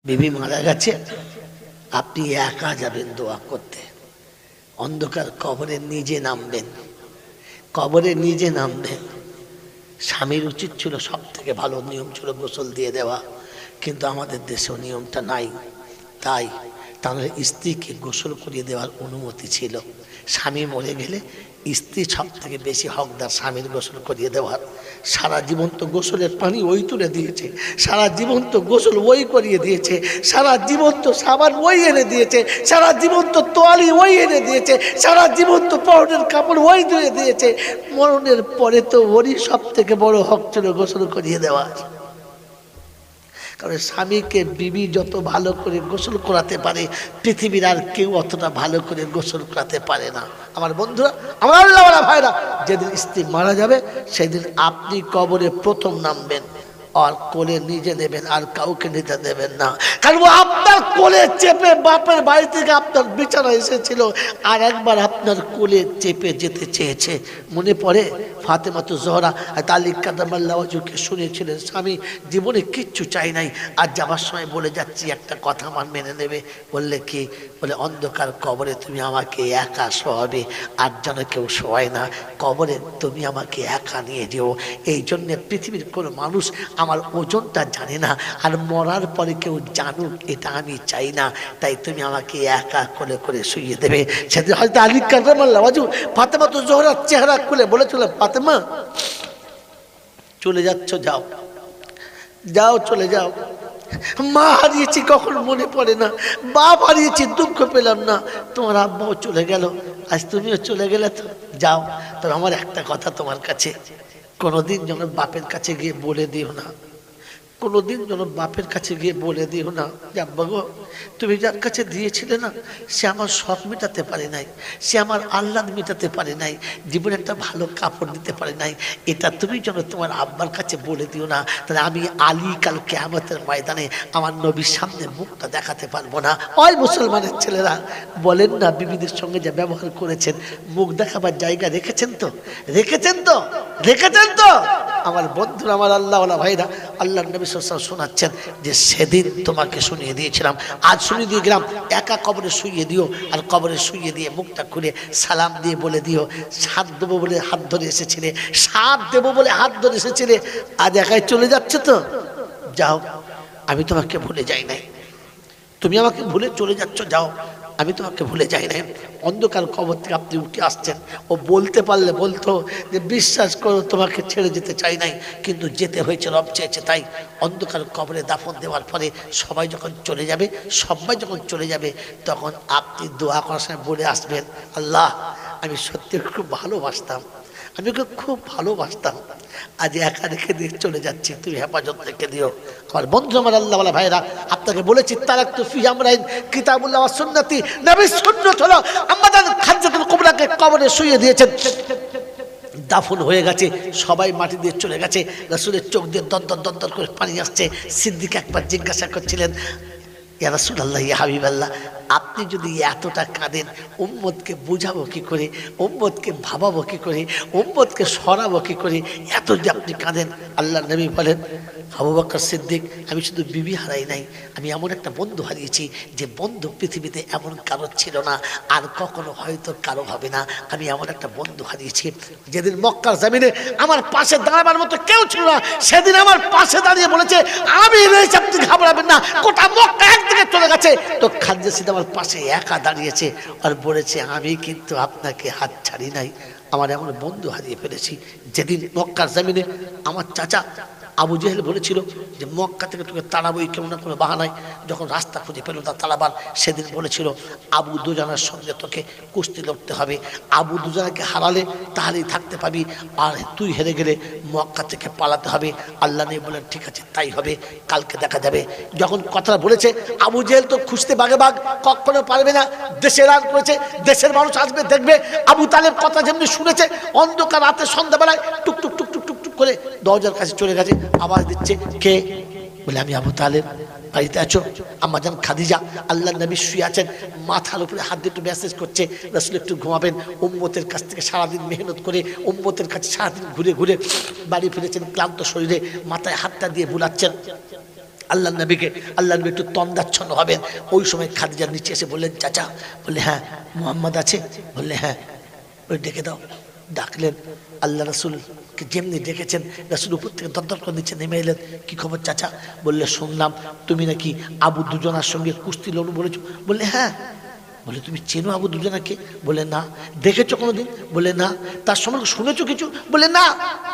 বিবি মারা গেছে, আপনি একা যাবেন দোয়া করতে, অন্ধকার কবরে নিজে নামবেন, কবরে নিজে নামবেন। স্বামীর উচিত ছিল, সব থেকে ভালো নিয়ম ছিল গোসল দিয়ে দেওয়া, কিন্তু আমাদের দেশেও নিয়মটা নাই। তাই তাহলে স্ত্রীকে গোসল করিয়ে দেওয়ার অনুমতি ছিল। স্বামী মরে গেলে স্ত্রী সব থেকে বেশি হকদার স্বামীর গোসল করিয়ে দেওয়ার। সারা জীবন তো গোসলের পানি ওই তুলে দিয়েছে, সারা জীবন তো গোসল ওই করিয়ে দিয়েছে, সারা জীবন তো সাবান ওই এনে দিয়েছে, সারা জীবন তো তোয়ালি ওই এনে দিয়েছে, সারা জীবন তো পরনের কাপড় ওই ধুয়ে দিয়েছে। মরণের পরে তো ওরই সব থেকে বড় হক ছিল গোসল করিয়ে দেওয়ার। কারণ স্বামীকে বিবি যত ভালো করে গোসল করাতে পারে, পৃথিবীর আর কেউ অতটা ভালো করে গোসল করাতে পারে না। আমার বন্ধুরা, আমার আল্লাহওয়ালা ভাইরা, যেদিন স্ত্রী মারা যাবে সেদিন আপনি কবরে প্রথম নামবেন, আর কোলে নিজে নেবেন, আর কাউকে নিতে দেবেন না। কারণ আপনার কোলে চেপে বাপের বাড়ি থেকে আপনার বিছানা এসেছিল, আর একবার আপনার কোলে চেপে যেতে চেয়েছে। মনে পড়ে ফাতেমাতু জোহরা আলী কাদামাল্লাহ ওয়াজহুকে শুনেছিলেন, স্বামী জীবনে কিচ্ছু চাই নাই, আর যাবার সময় বলে যাচ্ছি একটা কথা আমার মেনে নেবে। বললে কি? বলে অন্ধকার কবরে তুমি আমাকে একা শোয়াবে, আর যেন কেউ শোয়ায় না, কবরে তুমি আমাকে একা নিয়ে যেও। এই জন্যে পৃথিবীর কোনো মানুষ আমার ওজনটা জানে না, আর মরার পরে কেউ জানুক এটা আমি চাই না। তাই তুমি আমাকে একা কোলে করে শুইয়ে দেবে। সেদিন হয়তো আলী কাদামাল্লাহ ওয়াজহু ফাতেমাতু জোহরার চেহারা খুলে বলেছিল, ফাতেমা চলে যাচ্ছ, যাও যাও, চলে যাও। মা হারিয়েছি কখন মনে পড়ে না, বাপ হারিয়েছি দুঃখ পেলাম না, তোমার আব্বাও চলে গেল, আজ তুমিও চলে গেলে, তো যাও। তো আমার একটা কথা তোমার কাছে, কোনোদিন যেন বাপের কাছে গিয়ে বলে দিও না, কোনোদিন যেন বাপের কাছে গিয়ে বলে দিও না যে আব্বা গো, তুমি যার কাছে দিয়েছিলে না, সে আমার শখ মেটাতে পারে নাই, সে আমার আহ্লাদ মেটাতে পারে নাই, জীবনে একটা ভালো কাপড় দিতে পারে নাই, এটা তুমি যেন তোমার আব্বার কাছে বলে দিও না। তাহলে আমি আলী কাল কিয়ামতের ময়দানে আমার নবীর সামনে মুখটা দেখাতে পারবো না। ওই মুসলমানের ছেলেরা বলেন না, বিবিদের সঙ্গে যে ব্যবহার করেছেন, মুখ দেখাবার জায়গা রেখেছেন তো, রেখেছেন তো, রেখেছেন তো? আমার বন্ধুরা, আমার আল্লাহওয়ালা ভাইরা, আল্লাহর নবী সাল্লাল্লাহু আলাইহি ওয়াসাল্লাম শোনাচ্ছেন যে সেদিন তোমাকে শুনিয়ে দিয়েছিলাম, আজ শুনিয়ে দিয়ে গেলাম, একা কবরে শুইয়ে দিও, আর কবরে শুইয়ে দিয়ে মুখটা খুলে সালাম দিয়ে বলে দিও, সাথ দেবো বলে হাত ধরে এসেছিলে, সাথ দেবো বলে হাত ধরে এসেছিলে, আজ একাই চলে যাচ্ছে তো, যাও, আমি তোমাকে ভুলে যাই নাই, তুমি আমাকে ভুলে চলে যাচ্ছ, যাও, আমি তোমাকে ভুলে যাই নাই। অন্ধকার কবর থেকে আপনি উঠে আসছেন, ও বলতে পারলে বলতো যে বিশ্বাস করো তোমাকে ছেড়ে যেতে চাই নাই, কিন্তু যেতে হয়েছে, রব চেয়েছে তাই। অন্ধকার কবরে দাফন দেওয়ার পরে সবাই যখন চলে যাবে, সবাই যখন চলে যাবে, তখন আপনি দোয়া করার সময় বলে আসবেন, আল্লাহ আমি সত্যি খুব ভালোবাসতাম, আমি ওকে খুব ভালোবাসতাম, আজ একা রেখে দিয়ে চলে যাচ্ছি, তুমি হেফাজত রেখে দিও। আমার বন্ধু, আমার আল্লাহওয়ালা ভাইরা, আপনাকে বলেছি তারাকতু ফি আমরাইন কিতাবুল্লাহ ওয়া সুন্নতি, নবীর সুন্নাত হলো আমাদের খাজ্জাতুল কুবরাকে কবরে শুইয়ে দিয়েছেন, দাফন হয়ে গেছে, সবাই মাটি দিয়ে চলে গেছে, রাসূলের চোখ দিয়ে দরদর দরদর করে পানি আসছে। সিদ্দিক একবার জিজ্ঞাসা করছিলেন, ইয়া রাসূলুল্লাহ, ইয়া হাবিবাল্লাহ, আপনি যদি এতটা কাঁদেন, উম্মতকে বুঝাবো কি করে, উম্মতকে ভাবাবো কি করে, উম্মতকে সরাবো কি করে, এত যে আপনি কাঁদেন? আল্লাহর নবী বলেন, আবু বকর সিদ্দিক, আমি শুধু বিবি হারাই নাই, আমি এমন একটা বন্ধু হারিয়েছি যে বন্ধু পৃথিবীতে এমন কারো ছিল না, আর কখনো হয়তো কারো হবে না। আমি এমন একটা বন্ধু হারিয়েছি, যেদিন মক্কার জমিনে আমার পাশে দাঁড়াবার মতো কেউ ছিল না, সেদিন আমার পাশে দাঁড়িয়ে বলেছে, আমি রয়েছি, আপনি ঘাবড়াবেন না, গোটা মক্কা একদিকে চলে গেছে, তো খাদ্য সিদ্ধ আমার পাশে একা দাঁড়িয়েছে, আর বলেছে আমি কিন্তু আপনাকে হাত ছাড়ি নাই। আমার এমন বন্ধু হারিয়ে ফেলেছি। যেদিন মক্কার জমিনে আমার চাচা আবু জেহেল বলেছিল যে মক্কা থেকে তোকে তাড়াবোই কেমন না কোনো বাহানায়, যখন রাস্তা খুঁজে পেল না তাড়াবার, সেদিন বলেছিল আবু দুজানার সঙ্গে তোকে কুস্তি লড়তে হবে, আবু দুজানাকে হারালে তাহলেই থাকতে পাবি, আর তুই হেরে গেলে মক্কা থেকে পালাতে হবে। আল্লাহ নেই বলেন, ঠিক আছে তাই হবে, কালকে দেখা যাবে। যখন কথাটা বলেছে, আবু জেহেল তো খুঁজতে বাগে বাগ, কখনো পারবে না, দেশে রান করেছে, দেশের মানুষ আসবে দেখবে। আবু তালেব কথা যেমনি শুনেছে, অন্ধকার রাতে সন্ধ্যাবেলায় টুক টুক টুক টুক টুক টুক করে দরজার কাছে চলে গেছে, আওয়াজ দিচ্ছে, কে? বলে আমি আবু তালেব, বাড়িতে আছো? আম্মাজান খাদিজা, আল্লাহর নবী শুয়ে আছেন, মাথার উপরে হাত দিয়ে একটু মেসেজ করছে, রাসূল একটু ঘুমাবেন। উম্মতের কাছ থেকে সারাদিন মেহনত করে, উম্মতের কাছে সারাদিন ঘুরে ঘুরে বাড়ি ফিরেছেন, ক্লান্ত শরীরে মাথায় হাতটা দিয়ে বুলাচ্ছেন। আল্লাহ নবীকে, আল্লাহ নবী একটু তন্দাচ্ছন্ন হবেন, ওই সময় খাদিজার নিচে এসে বললেন, চাচা। বললে হ্যাঁ। মুহাম্মদ আছে? বললে হ্যাঁ। ওই ডেকে দাও। ডাকলেন। আল্লাহ রাসূলকে যেমনি ডেকেছেন, রাসূল উপর থেকে দরদর করে নিচে নেমে এলেন। কি খবর চাচা? বললে শুনলাম তুমি নাকি আবু দুজনার সঙ্গে কুস্তি লড়ো বলেছো। বললে হ্যাঁ। বলে তুমি চেনো আবু দুজনাকে? বলে না। দেখেছো কোনোদিন? বলে না। তার সম্পর্কে শুনেছো কিছু? বলে না।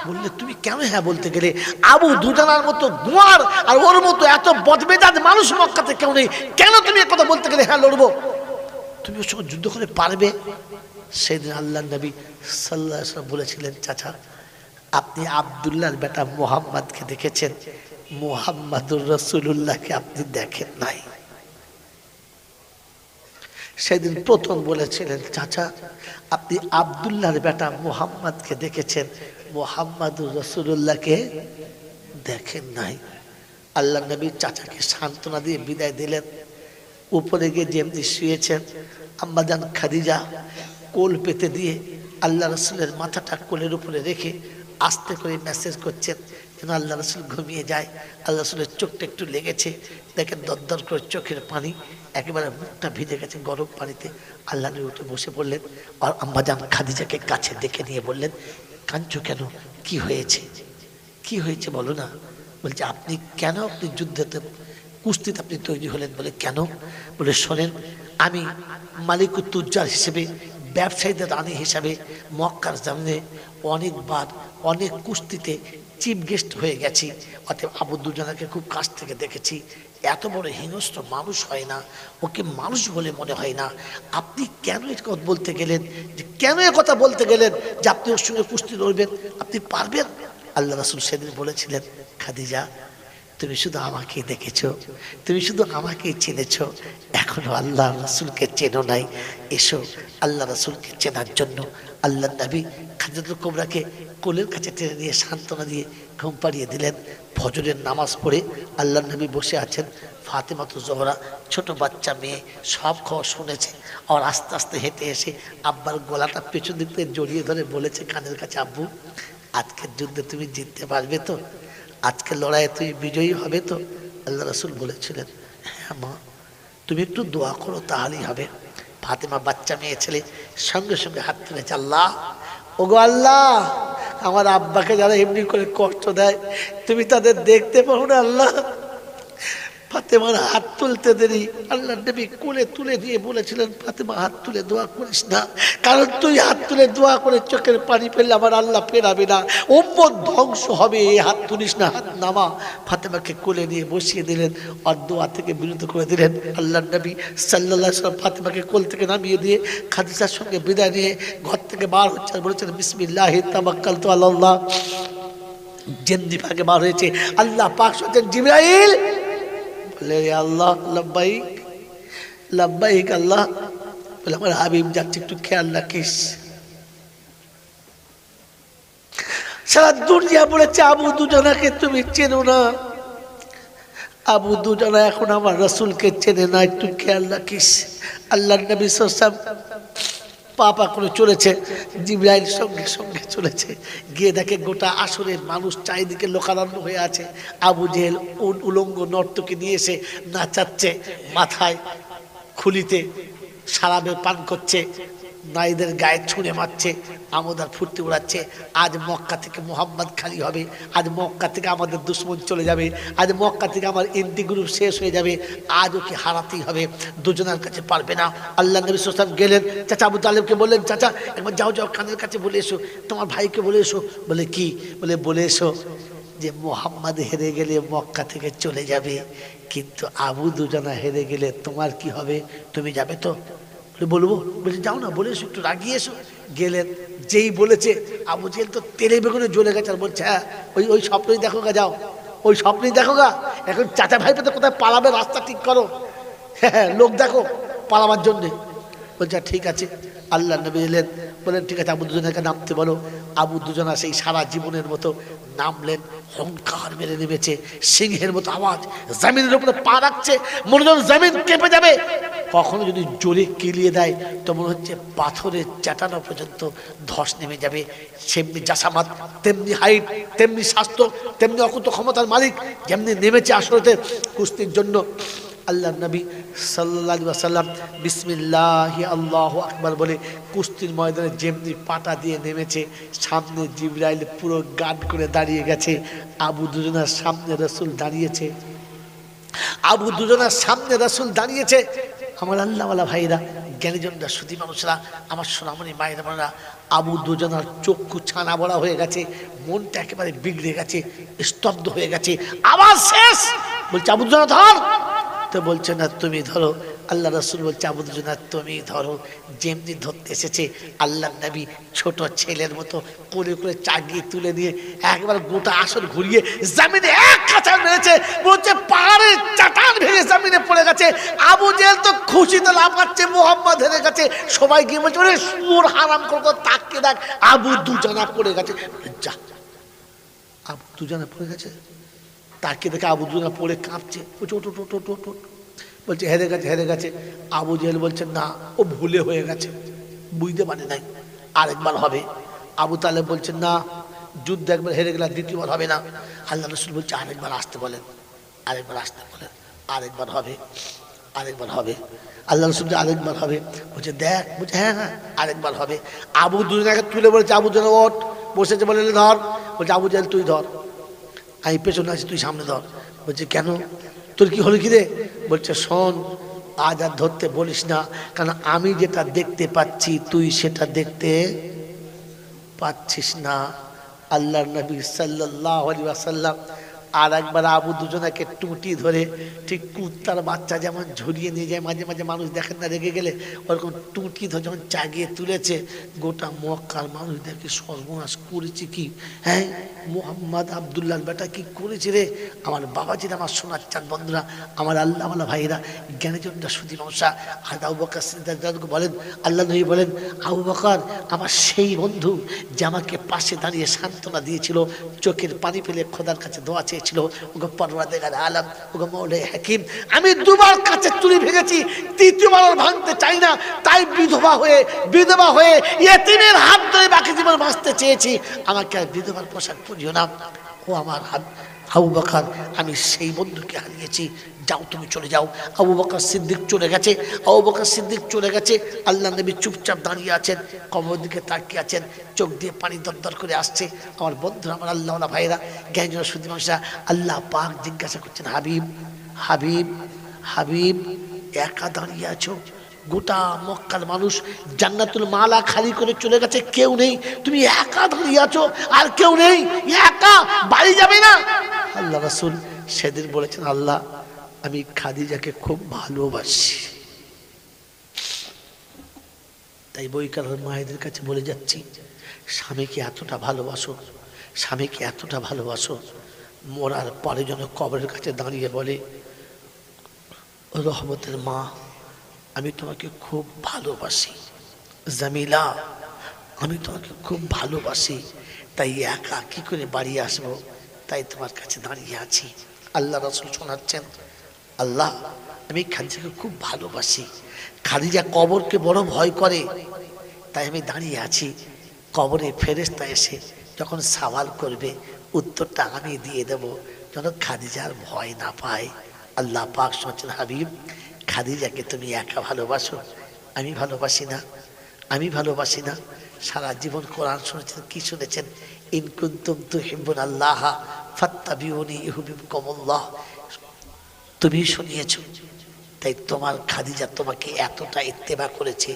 বললে তুমি কেন হ্যাঁ বলতে গেলে? আবু দুজনার মতো গুয়ার আর ওর মতো এত বদমেজাজ মানুষ মক্কাতে কেউ নেই, কেন তুমি একথা বলতে গেলে হ্যাঁ লড়বো? তুমি ওর সঙ্গে যুদ্ধ করে পারবে? সেদিন আল্লাহ নবী সাল্লাল্লাহু আলাইহি ওয়াসাল্লাম বলেছিলেন, চাচা আপনি আব্দুল্লাহর বেটা মুহাম্মদকে দেখেছেন, মুহাম্মাদুর রাসূলুল্লাহকে আপনি দেখেন নাই। সেদিন প্রথম বলেছিলেন, চাচা আপনি আব্দুল্লাহর বেটা মুহাম্মদকে দেখেছেন, মুহাম্মাদুর রাসূলুল্লাহকে দেখেন নাই। আল্লাহ নবী চাচাকে সান্ত্বনা দিয়ে বিদায় দিলেন। উপরে গিয়ে যেমনি শুয়েছেন, আম্মাজান খাদিজা কোল পেতে দিয়ে আল্লাহ রাসূলের মাথাটা কোলের উপরে রেখে আস্তে করে মেসেজ করছেন যেন আল্লাহ রাসূল ঘুমিয়ে যায়। আল্লাহ রাসূলের চোখটা একটু লেগেছে, দেখেন দরদর করে চোখের পানি, একেবারে মুখটা ভিজে গেছে গরম পানিতে। আল্লাহ নবী উঠে বসে পড়লেন আর আম্মাজান খাদিজাকে কাছে ডেকে নিয়ে বললেন, কাঁদছো কেন? কি হয়েছে? কি হয়েছে বলো না। বলছে আপনি কেন, আপনি যুদ্ধেতে কুস্তিতে আপনি তৈরি হলেন? বলে কেন? বলে শোনেন, আমি মালিকুত তুজ্জার হিসেবে, ব্যবসায়ীদের রানী হিসাবে মক্কার সামনে অনেকবার অনেক কুস্তিতে চিফ গেস্ট হয়ে গেছি। অতএব আবু দুজনাকে খুব কাছ থেকে দেখেছি। এত বড় হিংস্র মানুষ হয় না, ওকে মানুষ বলে মনে হয় না। আপনি কেন এর কথা বলতে গেলেন, যে কেন এ কথা বলতে গেলেন যে আপনি ওর সঙ্গে কুস্তি লড়বেন, আপনি পারবেন? আল্লাহ রাসূল সেদিন বলেছিলেন, খাদিজা তুমি শুধু আমাকেই দেখেছো, তুমি শুধু আমাকেই চিনেছো, এখনো আল্লাহ রাসূলকে চেনো নাই। এসো আল্লাহ রাসূলকে চেনার জন্য। আল্লাহ নবী খাদিজাতুল কুবরাকে কোলের কাছে টেনে নিয়ে সান্ত্বনা দিয়ে ঘুম পাড়িয়ে দিলেন। ফজরের নামাজ পড়ে আল্লাহ নবী বসে আছেন। ফাতেমাতুজ জোহরা ছোট বাচ্চা মেয়ে সব খবর শুনেছে, আর আস্তে আস্তে হেঁটে এসে আব্বার গলাটা পেছন দিক থেকে জড়িয়ে ধরে বলেছে কানের কাছে, আব্বু আজকের যুদ্ধে তুমি জিততে পারবে তো? আজকের লড়াইয়ে তুমি বিজয়ী হবে তো? আল্লাহ রাসূল বলেছিলেন, হ্যাঁ মা, তুমি একটু দোয়া করো তাহলেই হবে। ফাতেমা বাচ্চা মেয়ে ছেলে সঙ্গে সঙ্গে হাত তুলেছে, আল্লাহ, ওগো আল্লাহ, আমার আব্বাকে যারা এমনি করে কষ্ট দেয় তুমি তাদের দেখতে পাও না আল্লাহ। ফাতেমার হাত তুলতে দেরি আল্লাহ নবী কোলে তুলে দিয়ে বলেছিলেন, ফাতেমা হাত তুলে দোয়া করিস না, কারণ তুই হাত তুলে দোয়া করে চোখের পানি ফেললে আমার আল্লাহ ফেরাবে না, উম্মত ধ্বংস হবে, এই হাত তুলিস না, হাত নামা। ফাতেমাকে কোলে নিয়ে বসিয়ে দিলেন আর দোয়া থেকে বিরত করে দিলেন। আল্লাহ নবী সাল্লাল্লাহু আলাইহি ওয়াসাল্লাম ফাতেমাকে কোল থেকে নামিয়ে দিয়ে খাদিজার সঙ্গে বিদায় নিয়ে ঘর থেকে বার হচ্ছে, বলেছেন বিসমিল্লাহি তাওয়াক্কালতু আলাল্লাহ। যেমনি ভাগে বার হয়েছে আল্লাহ পাক বলেন, জিবরাইল বলে, আল্লাহ লব্বাইক লব্বাইক আল্লাহ। বলে আমার হাবিব যাচ্ছে, একটু খেয়াল রাখিস। সারা দুনিয়া বলেছে আবু দুজনাকে তুমি চেনো না, আবু দুজনা এখন আমার রাসূলকে চেনে না, একটু খেয়াল রাখিস। আল্লাহ নবী সাল্লাল্লাহু আলাইহি ওয়াসাল্লাম পা করে চলেছে, জিবরাইল সঙ্গে সঙ্গে চলেছে, গিয়ে দেখে গোটা আসরের মানুষ চারিদিকে লোকারণ্য হয়ে আছে। আবু জেহেল উলঙ্গ নর্তকী নিয়ে এসে নাচাচ্ছে, মাথায় খুলিতে শারাবে পান করছে, নারীদের গায়ে ছুঁড়ে মারছে, আমোদার ফুর্তি উড়াচ্ছে। আজ মক্কা থেকে মুহাম্মদ খালি হবে, আজ মক্কা থেকে আমাদের দুশ্মন চলে যাবে, আজ মক্কা থেকে আমার এন্টি গ্রুপ শেষ হয়ে যাবে, আজ ওকে হারাতেই হবে, দুজনের কাছে পারবে না। আল্লাহ নবী সাল্লাল্লাহু আলাইহি ওয়াসাল্লাম গেলেন, চাচা আবু তালেবকে বললেন, চাচা একবার যাও যাও কানের কাছে বলে এসো, তোমার ভাইকে বলে এসো। বলে কি? বলে বলে এসো যে মুহাম্মদ হেরে গেলে মক্কা থেকে চলে যাবে, কিন্তু আবু দুজনা হেরে গেলে তোমার কি হবে, তুমি যাবে তো? বলবো। বলছি যাও না, বলে এসো, একটু রাগিয়ে এসো। গেলেন, যেই বলেছে আবু জেহেল তো তেলে বেগুনে জ্বলে গেছে, আর বলছে হ্যাঁ ওই স্বপ্নই দেখো গা, যাও ওই স্বপ্নই দেখো গা, এখন চাচা ভাই পেতে কোথায় পালাবে রাস্তা ঠিক করো, হ্যাঁ লোক দেখো পালাবার জন্যে। বলছে ঠিক আছে। আল্লাহ নবী এলেন, বলেন ঠিক আছে আবু দুজনাকে নামতে বলো। আবু দুজনা সেই সারা জীবনের মতো নামলেন, হুঙ্কার মেরে নেমেছে, সিংহের মতো আওয়াজ, জমিনের উপরে পা রাখছে, মনে হয় জমিন কেঁপে যাবে। কখনো যদি জোরে কিলিয়ে দেয় তো মনে হচ্ছে পাথরের চাটানো পর্যন্ত ধস নেমে যাবে। সেমনি জাসামাত, তেমনি হাইট, তেমনি স্বাস্থ্য, তেমনি অকুত ক্ষমতার মালিক, যেমনি নেমেছে আসরতে কুস্তির জন্য। আল্লাহ নবী সাল্লাল্লাহু আলাইহি ওয়াসাল্লাম বিসমিল্লাহি আল্লাহু আকবার বলে কুস্তির ময়দানে যেমনি পাটা দিয়ে নেমেছে, সামনে জিবরাইল পুরো গার্ড করে দাঁড়িয়ে গেছে। আবু দুজনার সামনে রাসূল দাঁড়িয়েছে, আবু দুজনার সামনে রাসূল দাঁড়িয়েছে। আমার আল্লাহওয়ালা ভাইরা, জ্ঞানীজনরা, সুধী মানুষরা, আমার সোনামণি মায়েরা বোনেরা, আবু দুজনার চক্ষু ছানা বড়া হয়ে গেছে, মনটা একেবারে বিগড়ে গেছে, স্তব্ধ হয়ে গেছে। আওয়াজ শেষ, বলছে আবু দুজনা ধর, তো বলছে না তুমি ধরো। আল্লাহ রাসূল বলছে আবু দুজনা তুমি ধরো। যেমনি ধরতে এসেছে আল্লাহ নবী ছোট ছেলের মতো কোলে করে চাগিয়ে তুলে নিয়ে একবার গোটা আসর ঘুরিয়ে জমিনে এক কাঁচার মেরেছে, বলছে পাহাড়ের চাটান ভেঙে জমিনে পড়ে গেছে। আবু জেহেল তো খুশিতে লাফাচ্ছে, মুহাম্মদ হেরে গেছে। সবাই গিয়ে বলছে ওরে সুর হারাম করবো, তাকে দেখ আবু দুজনা পড়ে গেছে। যা, আবু দুজনা পড়ে গেছে, তাকে দেখে আবু দুজনা পড়ে কাঁপছে, বলছে ওট ওট ওট ওট ওট, বলছে হেরে গেছে হেরে গেছে। আবু জেহেল বলছে না, ও ভুলে হয়ে গেছে, বুঝতে পারে নাই, আরেকবার হবে। আবু তালেব বলছে না, যুদ্ধ একবার হেরে গেলে দ্বিতীয়বার হবে না। আল্লাহ রাসূল বলছে আরেকবার আসতে বলেন, আরেকবার আসতে বলেন, আরেকবার হবে, আরেকবার হবে। আল্লাহ রাসূল আরেকবার হবে, বলছে দেখ, বলছে হ্যাঁ হ্যাঁ আরেকবার হবে। আবু দুজনাকে তুলে বলেছে আবু দুজনা ওঠ, বসেছে বলে ধর, বলছে আবু জেহেল তুই ধর, আমি পেছনে আছি তুই সামনে ধর। বলছে কেন, তোর কি হলো কি রে? বলছে শোন, আজ আর ধরতে বলিস না, কারণ আমি যেটা দেখতে পাচ্ছি তুই সেটা দেখতে পাচ্ছিস না। আল্লাহর নবী সাল্লাল্লাহু আলাইহি ওয়াসাল্লাম আর একবার আবু দুজনাকে টুটি ধরে, ঠিক কুত্তার বাচ্চা যেমন ঝুলিয়ে নিয়ে যায় মাঝে মাঝে মানুষ দেখেন না রেগে গেলে, ওরকম টুটি ধরে যখন চাগিয়ে তুলেছে, গোটা মক্কার মানুষ দেখে সর্বনাশ করেছে কি, হ্যাঁ মুহাম্মদ আব্দুল্লাহর বেটা কি করেছে রে। আমার বাবাজিরা, আমার সোনার চাঁদ বন্ধুরা, আমার আল্লাহওয়ালা ভাইরা, জ্ঞানীজনরা, সুধী মানুষরা, আর আবু বকর সিদ্দিক বলেন, আল্লাহ নবী বলেন আবু বকর আমার সেই বন্ধু যে আমাকে পাশে দাঁড়িয়ে সান্ত্বনা দিয়েছিল, চোখের পানি ফেলে খোদার কাছে দোয়া চেয়েছিল, ওগো পরওয়ারদিগার আলম, ওগো মওলাই হাকিম, আমি দুবার কাছে চুরি ভেঙেছি, তৃতীয়বার আর ভাঙতে চাই না, তাই বিধবা হয়ে ইয়েতিমের হাত ধরে বাকি জীবন বাঁচতে চেয়েছি, আমাকে আর বিধবার পোশাক পরিও না। ও আমার আবু বকর, আমি সেই বন্ধুকে হারিয়েছি, যাও তুমি চলে যাও। আবু বকর সিদ্দিক চলে গেছে, আবু বকর সিদ্দিক চলে গেছে। আল্লাহ নবী চুপচাপ দাঁড়িয়ে আছেন, কবরের দিকে তাকিয়ে আছেন, চোখ দিয়ে পানি দরদর করে আসছে। আমার বন্ধুরা, আমার আল্লাহওয়ালা ভাইরা, জ্ঞানীজনরা, সুধী মানুষরা, আল্লাহ পাক জিজ্ঞাসা করছেন হাবিব হাবিব হাবিব, একা দাঁড়িয়ে আছো, গোটা মক্কার মানুষ জান্নাতুল মালা খালি করে চলে গেছে, কেউ নেই, তুমি একা দাঁড়িয়ে আছো, আর কেউ নেই, একা বাড়ি যাবে না? আল্লাহ রাসূল সেদিন বলেছেন আল্লাহ আমি খাদিজাকে খুব ভালোবাসি, তাই বইকার মায়েদের কাছে বলে যাচ্ছি, স্বামীকে এতটা ভালোবাসো, স্বামীকে এতটা ভালোবাসো, মরার পরে যেন কবরের কাছে দাঁড়িয়ে বলে রহমতের মা আমি তোমাকে খুব ভালোবাসি, জামিলা আমি তোমাকে খুব ভালোবাসি, তাই একা কি করে বাড়ি আসবো, তাই তোমার কাছে দাঁড়িয়ে আছি। আল্লাহ রাসূল শোনাচ্ছেন, আল্লাহ আমি খাদিজাকে খুব ভালোবাসি, খাদিজা কবরকে বড় ভয় করে, তাই আমি দাঁড়িয়ে আছি, কবরে ফেরেশতা এসে যখন সওয়াল করবে উত্তরটা আমি দিয়ে দেব, যেন খাদিজার ভয় না পায়। আল্লাহ পাক শুনছেন হাবিব খাদিজাকে তুমি একা ভালোবাসো, আমি ভালোবাসি না, আমি ভালোবাসি না। সারা জীবন কোরআন শুনেছেন, কি শুনেছেন? ইন কুনতুম তুহিব্বুনাল্লাহ ফাত্তাবিউনি ইউহিব্বুকুমুল্লাহ, তুমি শুনিয়েছো, তাই তোমার খাদিজা তোমাকে এতটা ইত্তেবা করেছে,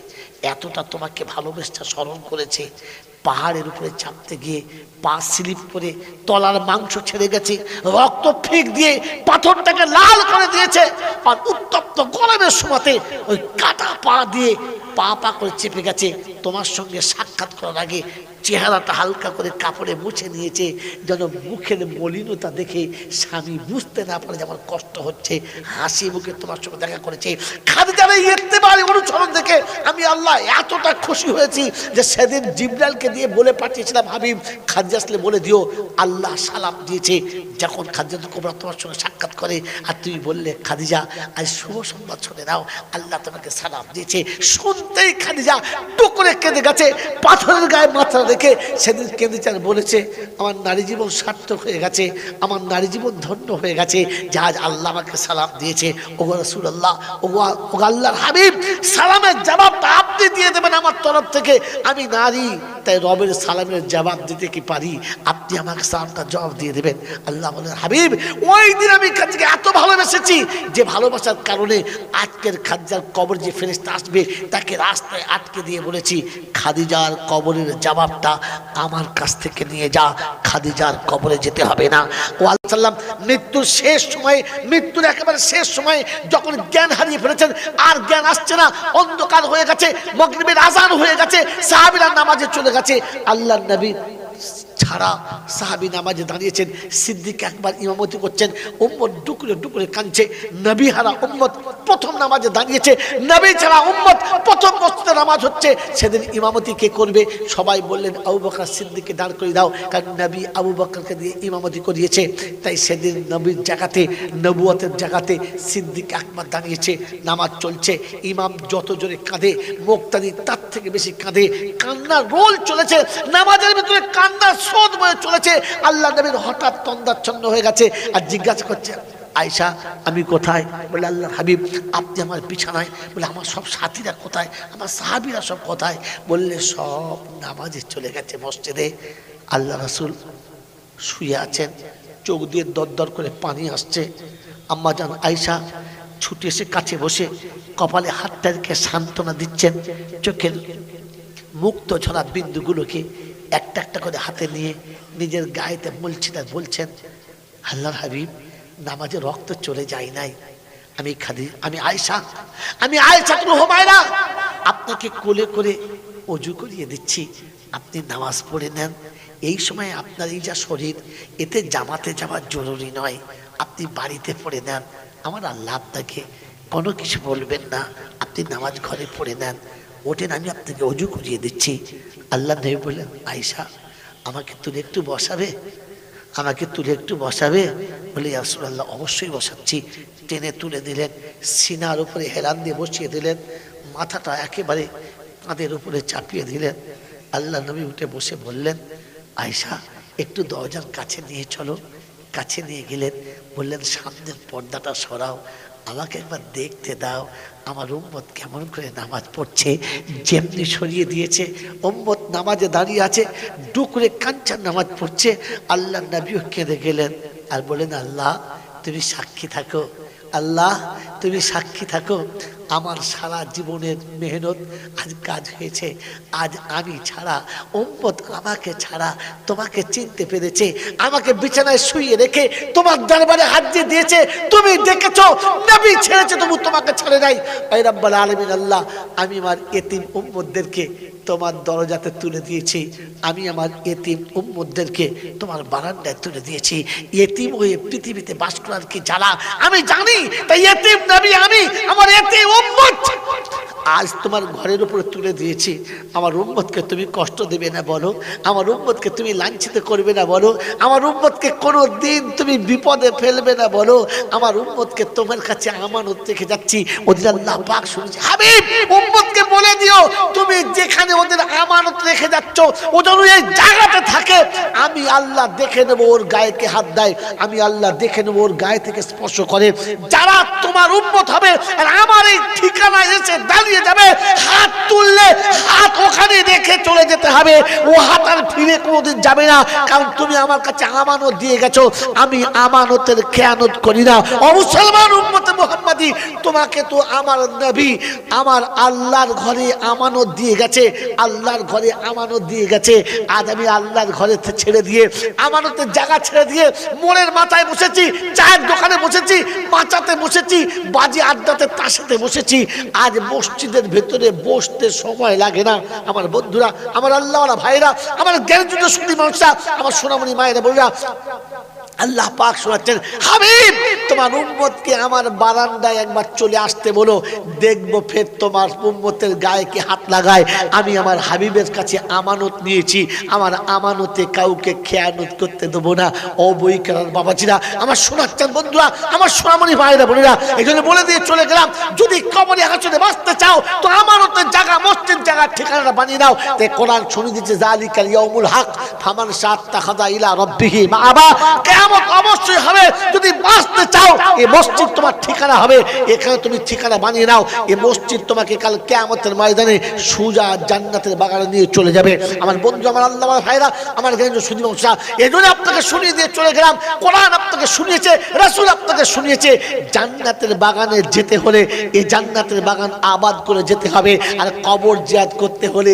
এতটা তোমাকে ভালোবেসে স্মরণ করেছে, পাহাড়ের উপরে চাপতে গিয়ে পা স্লিপ করে তলার মাংস ছেড়ে গেছে, রক্ত ফেক দিয়ে পাথরটাকে লাল করে দিয়েছে, আর উত্তপ্ত গরমের সময়তে ওই কাটা পা দিয়ে পা করে চেপে গেছে। তোমার সঙ্গে সাক্ষাৎ করার আগে চেহারাটা হালকা করে কাপড়ে মুছে নিয়েছে, যেন মুখের মলিনতা দেখে স্বামী বুঝতে না পারে যে আমার কষ্ট হচ্ছে। হাসি মুখে তোমার সঙ্গে দেখা করেছে। খাদিজার এই ইত্তেবাই অনুসরণ দেখে আমি আল্লাহ এতটা খুশি হয়েছি যে সেদিন জিবরাইলকে দিয়ে বলে পাঠিয়েছিলাম, হাবিব খাদিজা আসলে বলে দিও আল্লাহ সালাম দিয়েছে। যখন খাদিজা কুবরা তোমার সঙ্গে সাক্ষাৎ করে আর তুমি বললে খাদিজা আজ শুভ সংবাদ শুনে নাও, আল্লাহ তোমাকে সালাম দিয়েছে, শুনতেই খাদিজা টুকরে কেঁদে গেছে, পাথরের গায়ে মাথা রেখে সেদিন কেঁদেছে আর বলেছে আমার নারী জীবন সার্থক হয়ে গেছে, আমার নারী জীবন ধন্য হয়ে গেছে, যে আজ আল্লাহ আমাকে সালাম দিয়েছে। ওগো রাসূলুল্লাহ, ওগো আল্লাহর হাবিব, সালামের জবাবটা আপনি দিয়ে দেবেন আমার তরফ থেকে। আমি নারী, তাই রবের সালামের জবাব দিতে কি পারি, আপনি আমাকে সালামটা জবাব দিয়ে দেবেন। আল্লাহ বলেন হাবিব, ওই দিন আমি খাদিজাকে এত ভালোবেসেছি যে ভালোবাসার কারণে আজকের খাদিজার কবর যে ফেরেশতা আসবে তাকে রাস্তায় আটকে দিয়ে বলেছি খাদিজার কবরের জবাবটা আমার কাছ থেকে নিয়ে যা, খাদিজার কবরে যেতে হবে না। ও আল্লাহ সাল্লাম মৃত্যুর শেষ সময়ে, মৃত্যুর একেবারে শেষ সময়ে যখন জ্ঞান হারিয়ে ফেলেছেন, আর জ্ঞান আসছে না, অন্ধকার হয়ে গেছে, মাগরিবের আযান হয়ে গেছে, সাহাবীরা নামাজে চলে গেছে, আল্লাহর নবী ছাড়া সাহাবী নামাজে দাঁড়িয়েছেন, সিদ্দিক একবার ইমামতি করছেন, উম্মত ডুকরে ডুকরে কাঁদছে, নবী হারা উম্মত প্রথম নামাজে দাঁড়িয়েছে, নবী ছাড়া উম্মত প্রথম মসজিদে নামাজ হচ্ছে। সেদিন ইমামতি কে করবে? সবাই বললেন আবু বকর সিদ্দিককে দাঁড় করে দাও, কারণ নবী আবু বকরকে দিয়ে ইমামতি করিয়েছে। তাই সেদিন নবীর জায়গাতে, নবুয়তের জায়গাতে সিদ্দিক একবার দাঁড়িয়েছে, নামাজ চলছে, ইমাম যত জোরে কাঁদে, মুক্তাদি তার থেকে বেশি কাঁদে, কান্নার রোল চলেছে, নামাজের ভিতরে কান্নার স্রোত বয়ে চলেছে। আল্লাহ নবীর হঠাৎ তন্দাচ্ছন্ন হয়ে গেছে আর জিজ্ঞাসা করছে আয়েশা আমি কোথায়? বলে আল্লাহর হাবিব আপনি আমার বিছানায়। বলে আমার সব সাথীরা কোথায়, আমার সাহাবীরা সব কোথায়? বললে সব নামাজে চলে গেছে মসজিদে। আল্লাহ রাসূল শুয়ে আছেন, চোখ দিয়ে দরদর করে পানি আসছে। আম্মা জান আয়েশা ছুটে এসে কাছে বসে কপালে হাতটা রেখে সান্ত্বনা দিচ্ছেন, চোখের মুক্ত ঝরা বিন্দুগুলোকে একটা একটা করে হাতে নিয়ে নিজের গায়েতে মুলছেন আর বলছেন আল্লাহর হাবিব নামাজে রক্ত চলে যায় নাই, আমি আয়েশা হুমায়রা আপনাকে কোলে করে ওযু করিয়ে দিচ্ছি, আপনি নামাজ পড়ে নেন। এই সময় আপনার এই যা শরীর, এতে জামাতে যাওয়া জরুরি নয়, আপনি বাড়িতে পড়ে নেন, আমার আল্লাহ আপনাকে কোনো কিছু বলবেন না, আপনি নামাজ ঘরে পড়ে নেন, ওঠেন আমি আপনাকে ওযু করিয়ে দিচ্ছি। আল্লাহ নবী বললেন আয়েশা আমাকে তুলে একটু বসাবে, আমাকে তুলে একটু বসাবে? বলে ইয়া রাসূলুল্লাহ অবশ্যই বসাচ্ছি। টেনে তুলে দিলেন, সিনার উপরে হেলান দিয়ে বসিয়ে দিলেন, মাথাটা একেবারে কাঁধের উপরে চাপিয়ে দিলেন। আল্লাহ নবী উঠে বসে বললেন আয়েশা একটু দরজার কাছে নিয়ে চলো। কাছে নিয়ে গেলেন, বললেন সামনের পর্দাটা সরাও, আমাকে একবার দেখতে দাও আমার উম্মত কেমন করে নামাজ পড়ছে। যেমনি সরিয়ে দিয়েছে, উম্মত নামাজে দাঁড়িয়ে আছে, ডুকরে কাঞ্চন নামাজ পড়ছে। আল্লাহ নবীও কেঁদে গেলেন আর বলেন আল্লাহ তুমি সাক্ষী থাকো, আল্লাহ তুমি সাক্ষী থাকো, আমার সারা জীবনের মেহনত আজ কাজ হয়েছে। আজ আমি ছাড়া, উম্মত আমাকে ছাড়া তোমাকে চিনতে পেরেছে, আমাকে বিছানায় শুইয়ে রেখে তোমার দরবারে হাজির দিয়েছে, তুমি দেখেছো নবী ছেড়েছে তবু তোমাকে ছেড়ে নাই। আয় রাব্বুল আলামিন আল্লাহ আমি আমার এতিম উম্মতদেরকে তোমার দরজাতে তুলে দিয়েছি, আমি আমার এতিম উম্মতদেরকে তোমার বারান্দায় তুলে দিয়েছি। এতিম হয়ে পৃথিবীতে বাস করার কি জ্বালা আমি জানি, তাই এতিম নবী আমি আমার এতিম উম্মত আজ তোমার ঘরের উপরে তুলে দিয়েছি। আমার উম্মতকে তুমি কষ্ট দেবে না বলো, আমার উম্মতকে তুমি লাঞ্ছিত করবে না বলো, আমার উম্মতকে কোনো দিন তুমি বিপদে ফেলবে না বলো, আমার উম্মতকে তোমার কাছে আমানত রেখে যাচ্ছি। ওদের আল্লাহ পাক শুনেছে হাবিব উম্মতকে বলে দিও তুমি যেখানে ওদের আমানত রেখে যাচ্ছ ও যেন এই জায়গাতে থাকে, আমি আল্লাহ দেখে নেবো ওর গায়ে কে হাত দেয়, আমি আল্লাহ দেখে নেবো ওর গায়ে থেকে স্পর্শ করে। যারা তোমার উম্মত হবে আর আমার এই ঠিকানায় এসে দাঁড়িয়ে যাবে, হাত তুললে হাত ওখানে রেখে চলে যেতে হবে, ও হাত আর ফিরে কোনোদিন যাবে না, কারণ তুমি আমার কাছে আমানত দিয়ে গেছো, আমি আমানতের খেয়ানত করি না। ও মুসলমান উম্মতে মুহাম্মাদি তোমাকে তো আমার নবী আমার আল্লাহর ঘরে আমানত দিয়ে গেছে, আল্লাহর ঘরে আমানত দিয়ে গেছে। আজ আমি আল্লাহর ঘরে ছেড়ে দিয়ে, আমানতের জায়গা ছেড়ে দিয়ে মোড়ের মাথায় বসেছি, চায়ের দোকানে বসেছি, মাচাতে বসেছি, বাজি আড্ডাতে তাসেতে বসেছি। আজ মসজিদের ভেতরে বসতে সময় লাগে না। আমার বন্ধুরা, আমার আল্লাহওয়ালা ভাইরা, আমার জ্ঞানযুক্ত সুধী মানুষরা, আমার সোনামণি মায়েরা বলরা, আল্লাহ পাক শোনাচ্ছেন, হাবিব তোমার উম্মতকে আমার বারান্দায় একবার চলে আসতে বলো, দেখবো ফের তোমার উম্মতের গায়ে কে হাত লাগায়। আমি আমার হাবিবের কাছে আমানত নিয়েছি, আমার আমানতে কাউকে খেয়ানত করতে দেবো না। ও বই কেনার বাবাজিরা, আমার শোনাচ্ছেন বন্ধুরা, আমার সোনামণি ভাইরা বোনেরা, এই জন্য বলে দিয়ে চলে গেলাম, যদি কবরে হাসরে বাঁচতে চাও তো আমানতের জায়গা, মসজিদ জায়গার ঠিকানাটা বানিয়ে নাও। তাই কোরআন শুনে দিচ্ছে, যালিকাল ইয়াউমুল হক ফামান শাত্তাখাযা ইলা রাব্বিহি মাআবা। কিয়ামত অবশ্যই হবে, যদি বাঁচতে চাও এই মসজিদ তোমার ঠিকানা হবে, এখানে তুমি ঠিকানা বানিয়ে নাও। এই মসজিদ তোমাকে কাল কিয়ামতের ময়দানে সোজা জান্নাতের বাগানে নিয়ে চলে যাবে। আমার বন্ধু, আমার আল্লাহ ভাইরা, আমার জ্ঞানীয় সুধী মানুষরা, এজন্য আপনাকে শুনিয়ে দিয়ে চলে গেলাম। কোরআন আপনাকে শুনিয়েছে, রাসূল আপনাকে শুনিয়েছে, জান্নাতের বাগানে যেতে হলে এই জান্নাতের বাগান আবাদ করে যেতে হবে। আর কবর জিয়ারত করতে হলে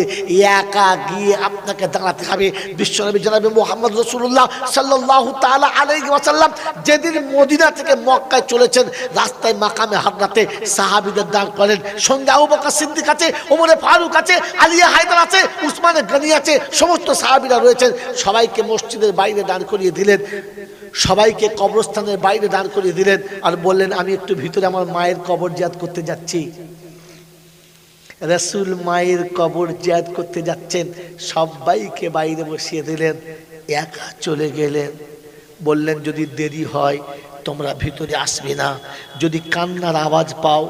একা গিয়ে আপনাকে দাঁড়াতে হবে। বিশ্বনবী জনাবে মুহাম্মদ রাসূলুল্লাহ সাল্লাল্লাহু তাআলা আলাইহি ওয়াসাল্লাম যেদিন মদিনা থেকে মক্কায় চলেছেন, রাস্তায় মাকামে হাজরাতে সাহাবীদের দাঁড় করেন, সঙ্গে আবু বকর সিদ্দিক আছে, ওমর ফারুক আছে, আলিয়া হায়দার আছে, উসমানে গনি আছে, সমস্ত সাহাবীরা রয়েছেন। সবাইকে মসজিদের বাইরে দাঁড় করিয়ে দিলেন, সবাইকে কবরস্থানের বাইরে দাঁড় করিয়ে দিলেন, আর বললেন, আমি একটু ভিতরে আমার মায়ের কবর জিয়ারত করতে যাচ্ছি। রাসূল মায়ের কবর জিয়ারত করতে যাচ্ছেন, সবাইকে বাইরে বসিয়ে দিলেন, একা চলে গেলেন। বললেন, যদি দেরি হয় তোমরা ভিতরে আসবে না, যদি কান্নার আওয়াজ পাও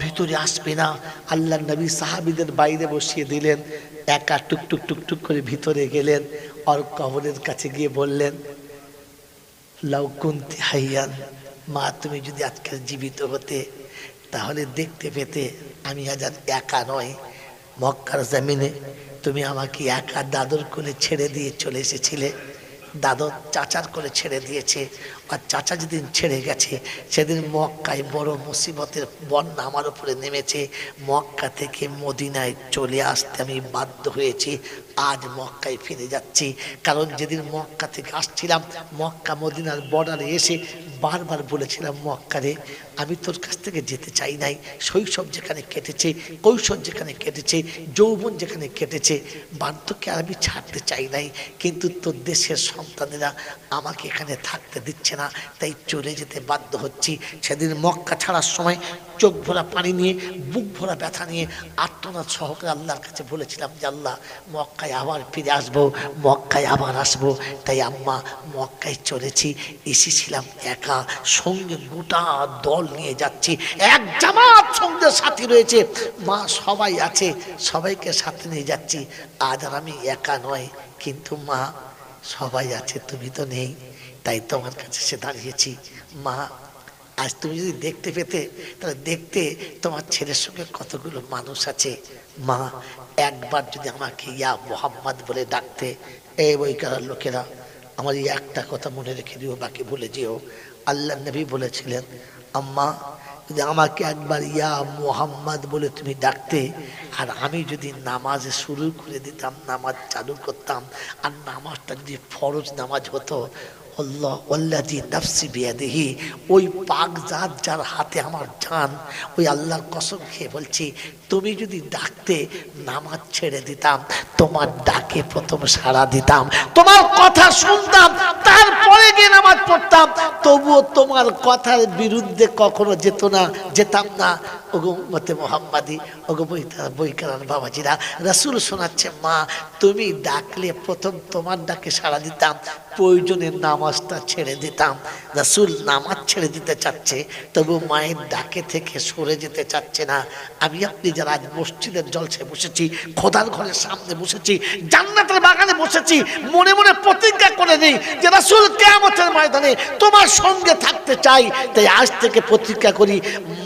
ভিতরে আসবে না। আল্লাহর নবী সাহাবীদের বাইরে বসিয়ে দিলেন, একা টুকটুক টুকটুক করে ভিতরে গেলেন, আর কবরের কাছে গিয়ে বললেন, লাউ কুনতি হাইয়ান, মা তুমি যদি আজকে জীবিত হতে তাহলে দেখতে পেতে আমি আজ আর একা নয়। মক্কার জমিনে তুমি আমাকে একা দাদর কোলে ছেড়ে দিয়ে চলে এসেছিলে, দাদর চাচার কোলে ছেড়ে দিয়েছে, আর চাচা যেদিন ছেড়ে গেছে সেদিন মক্কায় বড় মুসিবতের বন্যা আমার উপরে নেমেছে। মক্কা থেকে মদিনায় চলে আসতে আমি বাধ্য হয়েছি। আজ মক্কায় ফিরে যাচ্ছি, কারণ যেদিন মক্কা থেকে আসছিলাম মক্কা মদিনার বর্ডারে এসে বারবার বলেছিলাম, মক্কারে আমি তোর কাছ থেকে যেতে চাই নাই। শৈশব যেখানে কেটেছে, কৈশোর যেখানে কেটেছে, যৌবন যেখানে কেটেছে, বার্ধক্যে আমি ছাড়তে চাই নাই, কিন্তু তোর দেশের সন্তানেরা আমাকে এখানে থাকতে দিচ্ছে না, তাই চলে যেতে বাধ্য হচ্ছি। সেদিন মক্কা ছাড়ার সময় চোখ ভরা পানি নিয়ে, বুক ভরা ব্যথা নিয়ে আর্তনাদ সহকারে আল্লাহর কাছে বলেছিলাম যে, আল্লাহ মক্কায় আবার ফিরে আসবো, মক্কায় আবার আসবো। তাই আম্মা মক্কায় চলেছি, এসেছিলাম একা, সঙ্গে গোটা দল নিয়ে যাচ্ছি, এক জামাত সঙ্গে সাথী রয়েছে, মা সবাই আছে, সবাইকে সাথে নিয়ে যাচ্ছি। আজ আর আমি একা নয়, কিন্তু মা সবাই আছে, তুমি তো নেই, তাই তোমার কাছে এসে দাঁড়িয়েছি। মা আজ তুমি যদি দেখতে পেতে তাহলে দেখতে তোমার ছেলের সঙ্গে কতগুলো মানুষ আছে। মা একবার যদি আমাকে ইয়া মোহাম্মদ বলে ডাকতে। এই বইকার লোকেরা, আমার এই একটা কথা মনে রেখে দিও, বাকি ভুলে যেও। আল্লাহ নবী বলেছিলেন, আম্মা যদি আমাকে একবার ইয়া মোহাম্মদ বলে তুমি ডাকতে, আর আমি যদি নামাজ শুরু করে দিতাম, নামাজ চালু করতাম, আর নামাজটা যদি ফরজ নামাজ হতো, আল্লাহ ওয়াল্লাযী নাফসি বিয়াদিহি, ওই পাক জাত যার হাতে আমার জান, ওই আল্লাহর কসম খেয়ে বলছি, তুমি যদি ডাকতে নামাজ ছেড়ে দিতাম, তোমার ডাকে প্রথম সাড়া দিতাম, তোমার কথা শুনতাম, তারপরে গিয়ে নামাজ পড়তাম, তবুও তোমার কথার বিরুদ্ধে কখনো যেতাম না। ওগো উম্মতে মুহাম্মাদি, ওগো বইকার বাবাজিরা, রাসূল শোনাচ্ছে, মা তুমি ডাকলে প্রথম তোমার ডাকে সাড়া দিতাম, প্রয়োজনের নামাজটা ছেড়ে দিতাম। রাসূল নামাজ ছেড়ে দিতে চাচ্ছে, তবু মায়ের ডাকে থেকে সরে যেতে চাচ্ছে না। আমি আপনি যারা আজ মসজিদের জলসায় বসেছি, খোদার ঘরের সামনে বসেছি, জান্নাতের বাগানে বসেছি, মনে মনে প্রতিজ্ঞা করে নেই যে রাসূল কিয়ামতের ময়দানে তোমার সঙ্গে থাকতে চাই। তাই আজ থেকে প্রতিজ্ঞা করি,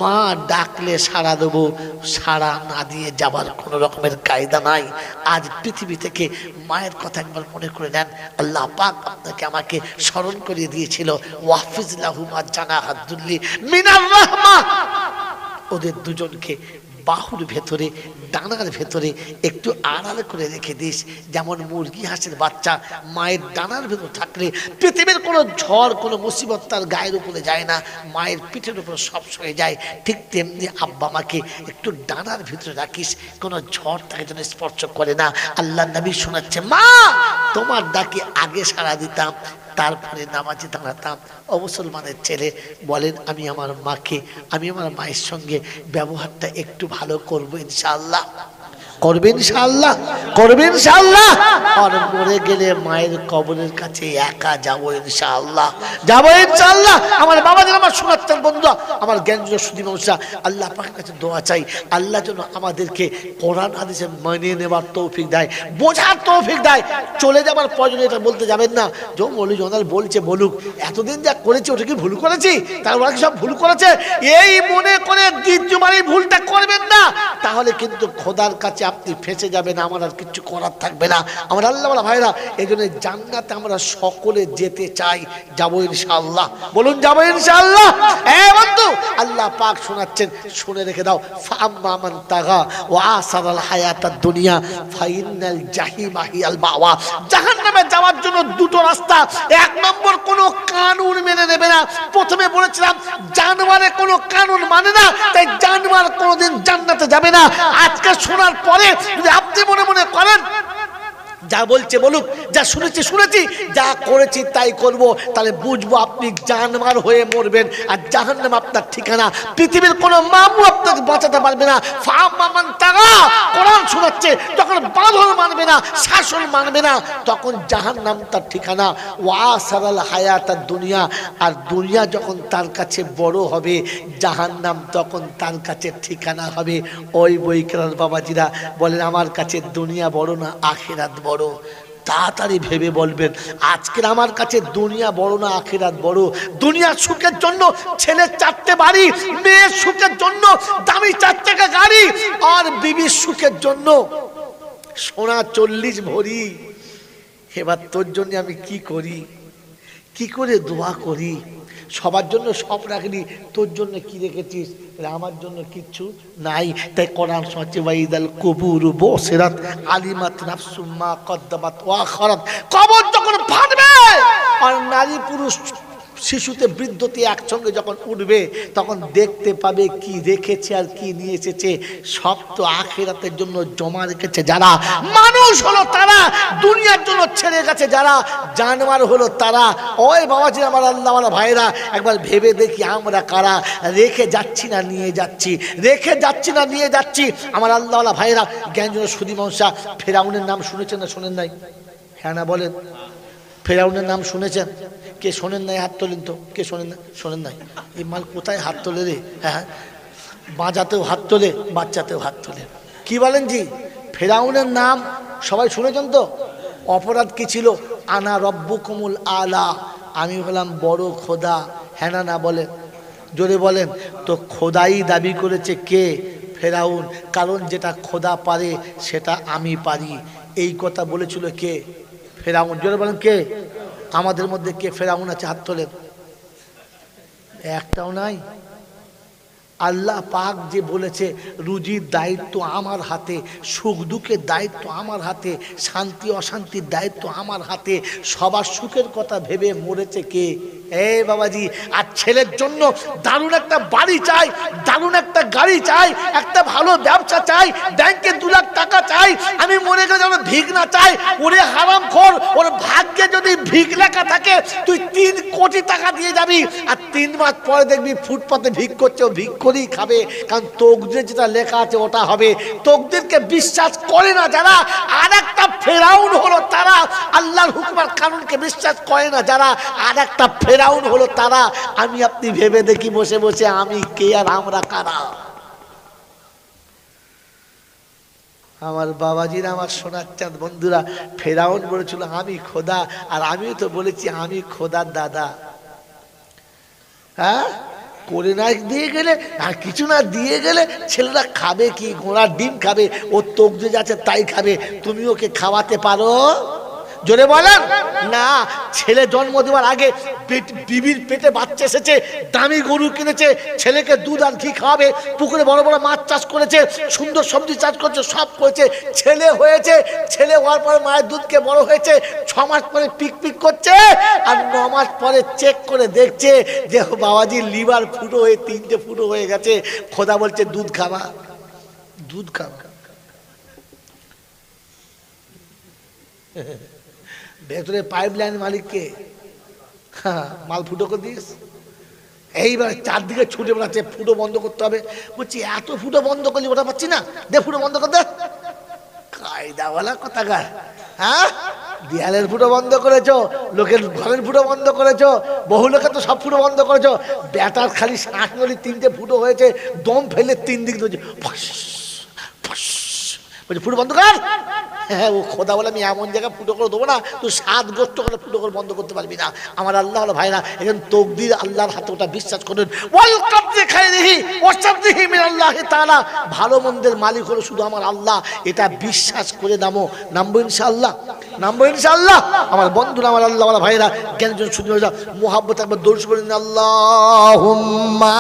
মা ডাকলে সাড়া দেবো, সাড়া না দিয়ে যাবার কোনো রকমের কায়দা নাই। আজ পৃথিবী থেকে মায়ের কথা একবার মনে করে নেন। আল্লাহ পাক আপনাকে আমাকে স্মরণ করিয়ে দিয়েছিল, ওয়াহফিজ লাহুমা জানাহা যুল্লি মিনার রাহমা, ওদের দুজনকে বাহুর ভেতরে ডানার ভেতরে একটু আড়াল করে রেখে দিস। যেমন মুরগি হাঁসের বাচ্চা মায়ের ডানার ভেতর থাকলে পৃথিবীর কোনো ঝড় কোনো মুসিবত তার গায়ের উপরে যায় না, মায়ের পিঠের উপর সব সয়ে যায়। ঠিক তেমনি আব্বা মাকে একটু ডানার ভিতরে রাখিস, কোনো ঝড় তাকে যেন স্পর্শ করে না। আল্লাহ নবী শোনাচ্ছে, মা তোমার ডাকে আগে সাড়া দিতাম, তারপরে নামাজে দাঁড়াতাম। ও মুসলমানের ছেলে, বলেন আমি আমার মাকে, আমি আমার মায়ের সঙ্গে ব্যবহারটা একটু ভালো করবো ইনশাআল্লাহ? করবে ইনশাআল্লাহ? করবে ইনশাআল্লাহ? আর মরে গেলে মায়ের কবরের কাছে একা যাবো ইনশাআল্লাহ, যাবো ইনশাআল্লাহ। আমার বাবা যেন, আমার শোনাচ্ছেন বন্ধুরা, আমার জ্ঞানযোগ্য সুধী মানুষরা, আল্লাহ পাকের কাছে দোয়া চাই, আল্লাহ যেন আমাদেরকে কোরআন হাদিসে মেনে নেবার তৌফিক দেয়, বোঝার তৌফিক দেয়। চলে যাবার প্রয়োজনে এটা বলতে যাবেন না যে মৌলভী জনার বলছে বলুক, এতদিন যা করেছি ওটা কি ভুল করেছি, তার ওরা কি সব ভুল করেছে, এই মনে করে দ্বিতীয়বার এই ভুলটা করবেন না, তাহলে কিন্তু খোদার কাছে আপনি ফেঁসে যাবেন, আমার আর কিছু করার থাকবে না। আমার আল্লাহ ওয়ালা ভাইরা, এই জন্য জান্নাতে আমরা সকলে যেতে চাই, যাবো ইনশাআল্লাহ। বলুন যাবো ইনশাআল্লাহ। বন্ধু আল্লাহ পাক শোনাচ্ছেন, শুনে রেখে দাও। ফাআম্মা মান তাগা ওয়া আসারাল হায়াতাদ দুনিয়া ফাইনাল জাহিমা হিয়াল মাওয়া। জাহান্নামে যাওয়ার জন্য দুটো রাস্তা। এক নম্বর, কোনো কানুন মেনে নেবে না। প্রথমে বলেছিলাম জানোয়ারে কোনো কানুন মানে না, তাই জানোয়ার কোনোদিন জান্নাতে যাবে না। আজকে শোনার পরে যদি আপনি মনে মনে করেন যা বলছে বলুক, যা শুনেছি শুনেছি, যা করেছি তাই করব, তাহলে বুঝবো আপনি জানোয়ার হয়ে মরবেন, আর জাহান্নাম আপনার ঠিকানা। পৃথিবীর কোনো মামু আপনাকে বাঁচাতে পারবে না। ফাআম্মা মান তাগা, কোরআন শোনাচ্ছে, যখন বাঁধন মানবে না, শাসন মানবে না, তখন জাহান্নাম তার ঠিকানা। ওয়া সারাল হায়াতাদ দুনিয়া, আর দুনিয়া যখন তার কাছে বড় হবে, জাহান্নাম তখন তার কাছে ঠিকানা হবে। ওই বইকেরার বাবাজিরা বলেন, আমার কাছে দুনিয়া বড় না আখিরাত বড়। তাড়াতাড়ি ভেবে বলবেন, আজকের আমার কাছে দুনিয়া বড় না আখিরাত বড়? দুনিয়ার সুখের জন্য ছেলের 4টে বাড়ি, মেয়ের সুখের জন্য দামি 4 টাকা গাড়ি, আর বিবির সুখের জন্য সোনা 40 ভরি। এবার তোর জন্য আমি কি করি, কি করে দোয়া করি? সবার জন্য সব রাখলি, তোর জন্য কি রেখেছিস? আমার জন্য কিচ্ছু নাই। তাই কোরআন শোনাচ্ছে, ওয়াইদাল কুবুর বুসিরাত আলিমাত নাফসুম মা কদ্দামাত ওয়া আখারাত। কবর যখন ফাটবে আর নারী পুরুষ শিশুতে বৃদ্ধতে একসঙ্গে যখন উঠবে, তখন দেখতে পাবে কি রেখেছে আর কি নিয়ে এসেছে। সব তো আখিরাতের জন্য জমা রেখেছে যারা, মানুষ হলো তারা, দুনিয়ার জন্য ছেড়ে গেছে যারা, জানোয়ার হলো তারা। ওই বাবাজি আমার আল্লাহ ওয়ালা ভাইরা, একবার ভেবে দেখি আমরা কারা, রেখে যাচ্ছি না নিয়ে যাচ্ছি, রেখে যাচ্ছি না নিয়ে যাচ্ছি। আমার আল্লাহ ওয়ালা ভাইরা, জ্ঞানজন্য সুধী মানুষরা, ফেরাউনের নাম শুনেছেন না শোনেন নাই? হ্যাঁ না বলেন? ফেরাউনের নাম শুনেছেন? কে শোনেন নাই হাত তোলেন তো? কে শোনেন না? শোনেন নাই? এই মাল কোথায় হাত তোলে রে? হ্যাঁ, বাজাতেও হাত তোলে, বাচ্চাতেও হাত তোলে। কি বলেন জি? ফেরাউনের নাম সবাই শুনেছেন তো? অপরাধ কি ছিল? আনা রব্বুকুমুল আলা, আমি হলাম বড় খোদা। হ্যাঁ না? না বলেন, জোরে বলেন। তো খোদাই দাবি করেছে কে? ফেরাউন। কারণ যেটা খোদা পারে সেটা আমি পারি, এই কথা বলেছিল কে? ফেরাউন। জোরে বলেন কে? আমাদের মধ্যে কে ফেরাউন আছে? হাত তোলেন। একটাও নাই। আল্লাহ পাক যে বলেছে রুজির দায়িত্ব আমার হাতে, সুখ দুঃখের দায়িত্ব আমার হাতে, শান্তি অশান্তির দায়িত্ব আমার হাতে, সবার সুখের কথা ভেবে মরেছে কে? এই বাবাজি। আর ছেলের জন্য দারুণ একটা বাড়ি চাই, দারুণ একটা গাড়ি চাই, একটা ভালো ব্যবসা চাই, ব্যাংকে 2 লাখ টাকা চাই। আমি মরে গেলে যেন ভিক না চাই। ওরে হারামখোর, ওর ভাগ্যে যদি ভিক লেখা থাকে, তুই 3 কোটি টাকা দিয়ে যাবি, আর 3 মাস পরে দেখবি ফুটপাতে ভিক করছে, ও ভিক করেই খাবে। কারণ তকদিরে যেটা লেখা আছে ওটা হবে। তকদিরকে বিশ্বাস করে না যারা, আর একটা ফেরাউন হলো তারা। আল্লাহর হুকুম আর কানুনকে বিশ্বাস করে না যারা, আর একটা ফেরাউন হলো তারা। আমি আপনি ভেবে দেখি বসে বসে, আমি কে আর আমরা কারা? আমার বাবাজিরা, আমার সোনার চাঁদ বন্ধুরা, ফেরাউন বলেছিল আমি খোদা, আর আমিও তো বলেছি আমি খোদার দাদা। হ্যাঁ, করে না দিয়ে গেলে আর কিছু না দিয়ে গেলে ছেলেরা খাবে কি? ঘোড়ার ডিম খাবে, ও তকদিরে আছে তাই খাবে। তুমি ওকে খাওয়াতে পারো? জোরে বলেন না। ছেলে জন্ম দেওয়ার আগে বিবির পেটে বাচ্চা এসেছে, দামি গরু কিনেছে, ছেলেকে দুধ আর ঘি খাওয়াবে, পুকুরে বড় বড় মাছ চাষ করেছে, সুন্দর সবজি চাষ করেছে, সব করেছে, ছেলে হয়েছে। ছেলে হওয়ার পরে মায়ের দুধকে বড় হয়েছে, 6 মাস পরে পিক পিক করছে, আর 9 মাস পরে চেক করে দেখছে যে বাবাজি লিভার ফুটো হয়ে 3টে ফুটো হয়ে গেছে। খোদা বলছে দুধ খাবা, দুধ খাবা। ভেতরে পাইপ লাইন মালিককে মাল ফুটো করে দিস। এইবার চারদিকে ছুটে বেড়াচ্ছে, ফুটো বন্ধ করতে হবে। বলছি এত ফুটো বন্ধ করলি, ওটা পাচ্ছি না, দে ফুটো বন্ধ কর দে। কায়দাওয়ালা কথাকার, হ্যাঁ দেয়ালের ফুটো বন্ধ করেছো, লোকের ঘরের ফুটো বন্ধ করেছো, বহু লোকে তো সব ফুটো বন্ধ করেছো। ব্যাটার খালি শ্বাস নলি 3টে ফুটো হয়েছে, দম ফেলে 3 দিক বলছে ফুটো বন্ধ কর। হ্যাঁ ও খোদা বলে আমি এমন জায়গায় ফুটো করে দেবো না, তুই 7 গোষ্ঠ করে ফুটো করে বন্ধ করতে পারবি না। আমার আল্লাহ হলো ভাইরা, এখন তকদির আল্লাহর হাতে, ওটা বিশ্বাস করেন। ভালো মন্দের মালিক হলো শুধু আমার আল্লাহ, এটা বিশ্বাস করে নামো। নামবো ইনশাআল্লাহ, নামবো ইনশাআল্লাহ। আমার বন্ধুরা, আমার আল্লাহ ওয়ালা ভাইরা, জ্ঞানজন শুনে মুহাব্বত একবার দরুদ পড়েন, আল্লাহুম্মা।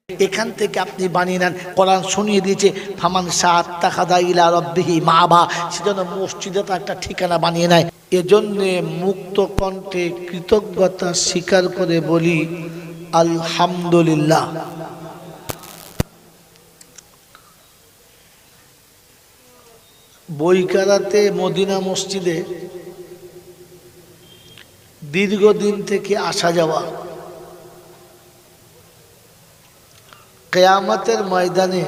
এখান থেকে আপনি বানিয়ে নেন। কোরআন শুনিয়ে দিয়েছে ফামান শাআত্তাখাযা ইলা রাব্বিহি মাআবা, সেজন্য মসজিদে তো একটা ঠিকানা বানিয়ে নেয়। এজন্যে মুক্ত কণ্ঠে কৃতজ্ঞতা স্বীকার করে বলি আলহামদুলিল্লাহ। বইকারাতে মদিনা মসজিদে দীর্ঘদিন থেকে আসা যাওয়া, কিয়ামতের ময়দানে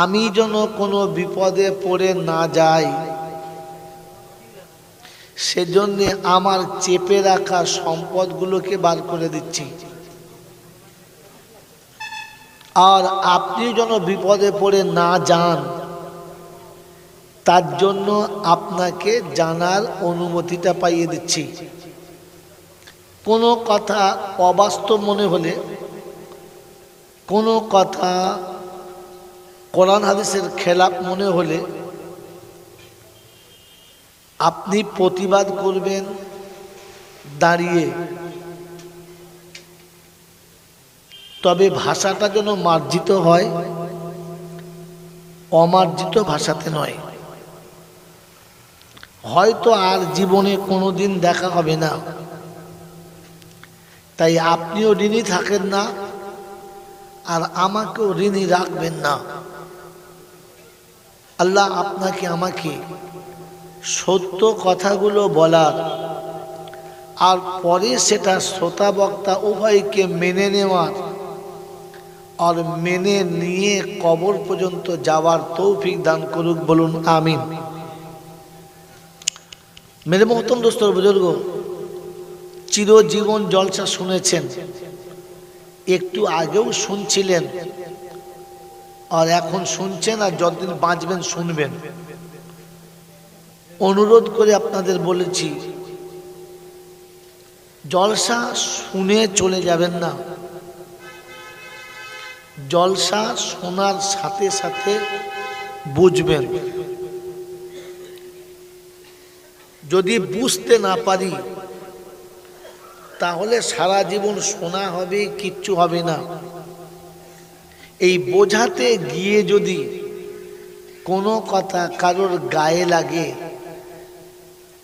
আমি যেন কোনো বিপদে পড়ে না যাই, সেজন্য আমার চেপে রাখা সম্পদগুলোকে বার করে দিচ্ছি। আর আপনি যেন বিপদে পড়ে না যান, তার জন্য আপনাকে জানার অনুমতিটা পাইয়ে দিচ্ছি। কোনো কথা অবাস্তব মনে হলে, কোনো কথা কোরআন হাদিসের খেলাফ মনে হলে আপনি প্রতিবাদ করবেন দাঁড়িয়ে, তবে ভাষাটা যেন মার্জিত হয়, অমার্জিত ভাষাতে নয়। হয়তো আর জীবনে কোনোদিন দেখা হবে না, তাই আপনিও ঋণী থাকেন না, আর আমাকেও ঋণী রাখবেন না। আল্লাহ আপনাকে আমাকে সত্য কথাগুলো বলার, আর পরে সেটা শ্রোতা বক্তা উভয়কে মেনে নেওয়ার, আর মেনে নিয়ে কবর পর্যন্ত যাওয়ার তৌফিক দান করুক, বলুন আমিন। মেরে মোহতম দোস্তর বুজুর্গ, চিরজীবন জলসা শুনেছেন, একটু আগেও শুনছিলেন, আর এখন শুনছেন, আর যতদিন বাঁচবেন শুনবেন। অনুরোধ করে আপনাদের বলেছি, জলসা শুনে চলে যাবেন না, জলসা শোনার সাথে সাথে বুঝবেন। যদি বুঝতে না পারি তাহলে সারা জীবন শোনা হবে, কিচ্ছু হবে না। এই বোঝাতে গিয়ে যদি কোনো কথা কারোর গায়ে লাগে,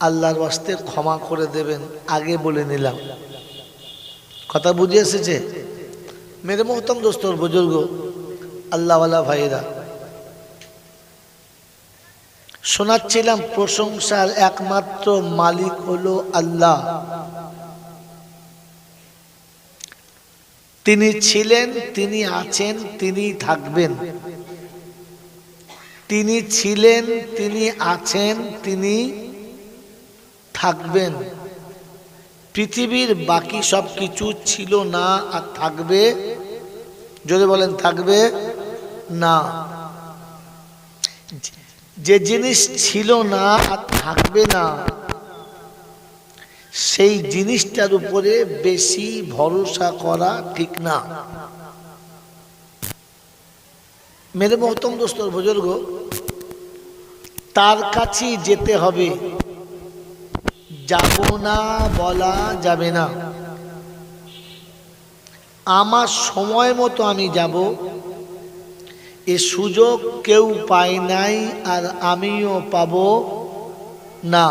আল্লাহর ওয়াস্তে ক্ষমা করে দেবেন, আগে বলে নিলাম। কথা বুঝে এসেছে? মেরে মোহতম দোস্তর বুজুর্গ, আল্লাহওয়ালা ভাইরা, শোনাচ্ছিলাম প্রশংসার একমাত্র মালিক হলো আল্লাহ। তিনি ছিলেন, তিনি আছেন, তিনি থাকবেন। তিনি ছিলেন, তিনি আছেন, তিনি থাকবেন। পৃথিবীর বাকি সব কিছু ছিল না আর থাকবে, যদি বলেন থাকবে না। যে জিনিস ছিল না আর থাকবে না, সেই জিনিসটার উপরে বেশি ভরসা করা ঠিক না। मेरे मोहतरम दोस्तों बुजुर्ग, तार काछी जेते हबे, जाबो ना बला जाबे ना। आमार समय मतो आमी जाबो, ए सुयोग केउ पाय नाई आर आमिओ पाबो ना।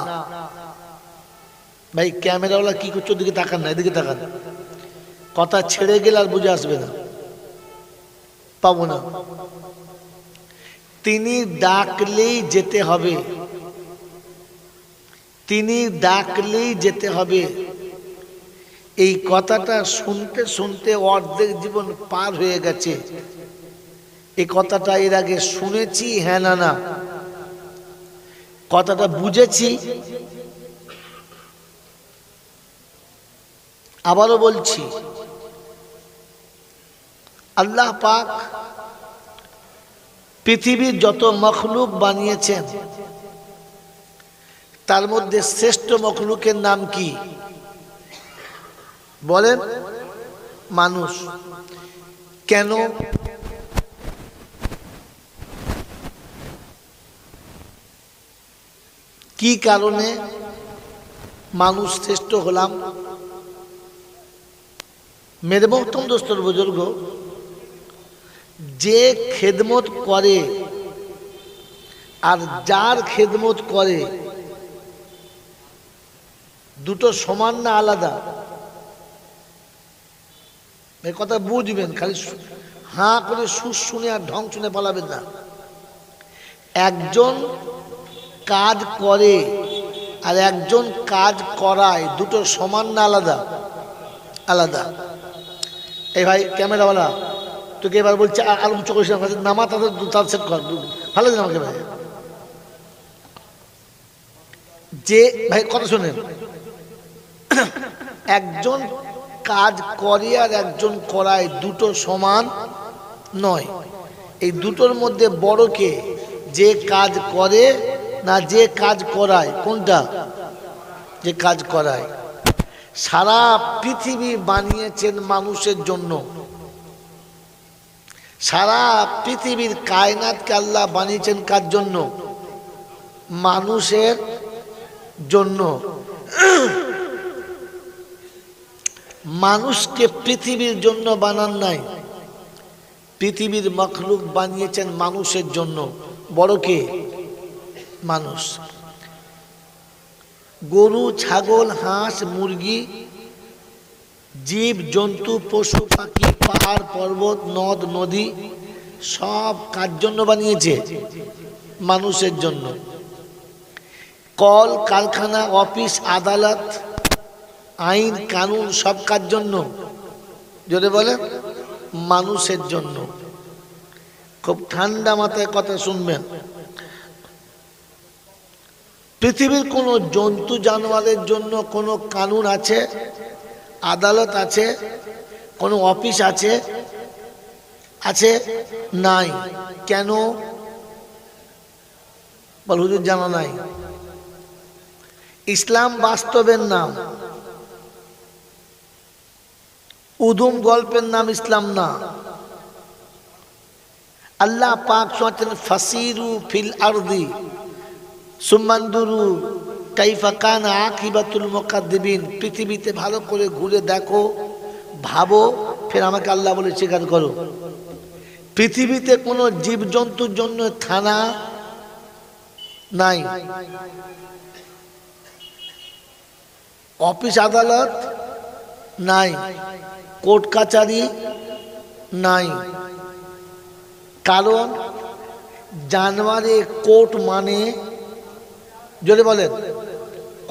भाई कैमरावाला की करछो दिके ताकान ना, एदिके ताकान। कथा छेड़े गेले आर बुझे आसबे ना, पाबो ना। तिनी डाकलेई जेते हबे, तिनी डाकलेई जेते हबे। এই কথাটা শুনতে শুনতে অর্ধেক জীবন পার হয়ে গেছে। এই কথাটা এর আগে শুনেছি, হ্যাঁ না না, কথাটা বুঝেছি। আবারও বলছি, আল্লাহ পাক পৃথিবীর যত মখলুক বানিয়েছেন তার মধ্যে শ্রেষ্ঠ মখলুকের নাম কি বলেন? মানুষ। কেন? কি কারণে মানুষ শ্রেষ্ঠ হলাম? मेरे मोहतरम दोस्तों बुजुर्ग, जे खेदमत करे और जार खेदमत करे दुटो समान ना आलादा? এই কথা বুঝবেন, খালি হাঁ করে সুর শুনে আর ঢং শুনে পালাবেন না। একজন কাজ করে আর একজন কাজ করায়, দুটো সমান না আলাদা? আলাদা। এই ভাই ক্যামেরাওয়ালা, তোকে এবার বলছে আর উচ্চ করিস না, নামা তাদের তার সেট কর, ভালো দিন আমাকে ভাই। যে ভাই কথা শোনেন, একজন কাজ করে আর একজন করায়, দুটো সমান নয়। এই দুটোর মধ্যে বড় কে? যে কাজ করে না যে কাজ করায়? কোনটা? যে কাজ করায়। সারা পৃথিবী বানিয়েছেন মানুষের জন্য। সারা পৃথিবীর কায়নাতকে আল্লাহ বানিয়েছেন কার জন্য? মানুষের জন্য। মানুষকে পৃথিবীর জন্য বানান নাই, পৃথিবীর মখলুক বানিয়েছেন মানুষের জন্য। বড় কে? মানুষ। গরু, ছাগল, হাঁস, মুরগি, জীব জন্তু, পশু পাখি, পাহাড় পর্বত, নদ নদী সব কার জন্য বানিয়েছে? মানুষের জন্য। কল কারখানা, অফিস, আদালত, আইন কানুন সব কার জন্য? যদি বলেন মানুষের জন্য। খুব ঠান্ডা মাথায় কথা শুনবেন। পৃথিবীর কোনো জন্তু জানোয়ারের জন্য কোনো কানুন আছে, আদালত আছে, কোনো অফিস আছে? আছে? নাই। কেন? বল হুজুর জানা নাই। ইসলাম বাস্তবের নাম, উদুম গল্পের নাম ইসলাম না। আল্লাহ পাক বলেন ফাসিরু ফিল আরদি সুমানদুরু কাইফা কানা আকিবাতুল মুকাদ্দিবিন। পৃথিবীতে ভালো করে ঘুরে দেখো, ভাবো, ফের আমাকে আল্লাহ বলে স্বীকার করো। পৃথিবীতে কোনো জীবজন্তুর জন্য থানা নাই, অফিস আদালত নাই, কোর্ট কাচারি নাই। কারণ জানোয়ারে কোর্ট মানে, জোরে বলেন,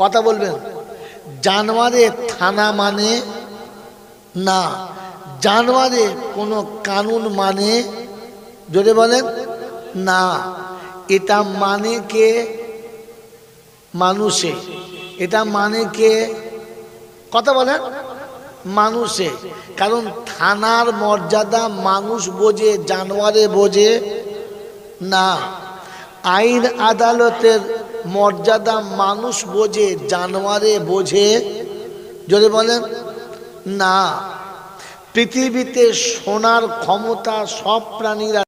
কথা বলবেন, জানোয়ারে থানা মানে না, জানোয়ারে কোনো কানুন মানে, জোরে বলেন, না। এটা মানে কে? মানুষে। এটা মানে কে? কথা বলেন, মানুষে। কারণ থানার মর্যাদা মানুষ বোঝে, জানোয়ারে বোঝে না। আইন আদালতের মর্যাদা মানুষ বোঝে, জানোয়ারে বোঝে, যদি বলেন না। পৃথিবীতে শোনার ক্ষমতা সব প্রাণীরা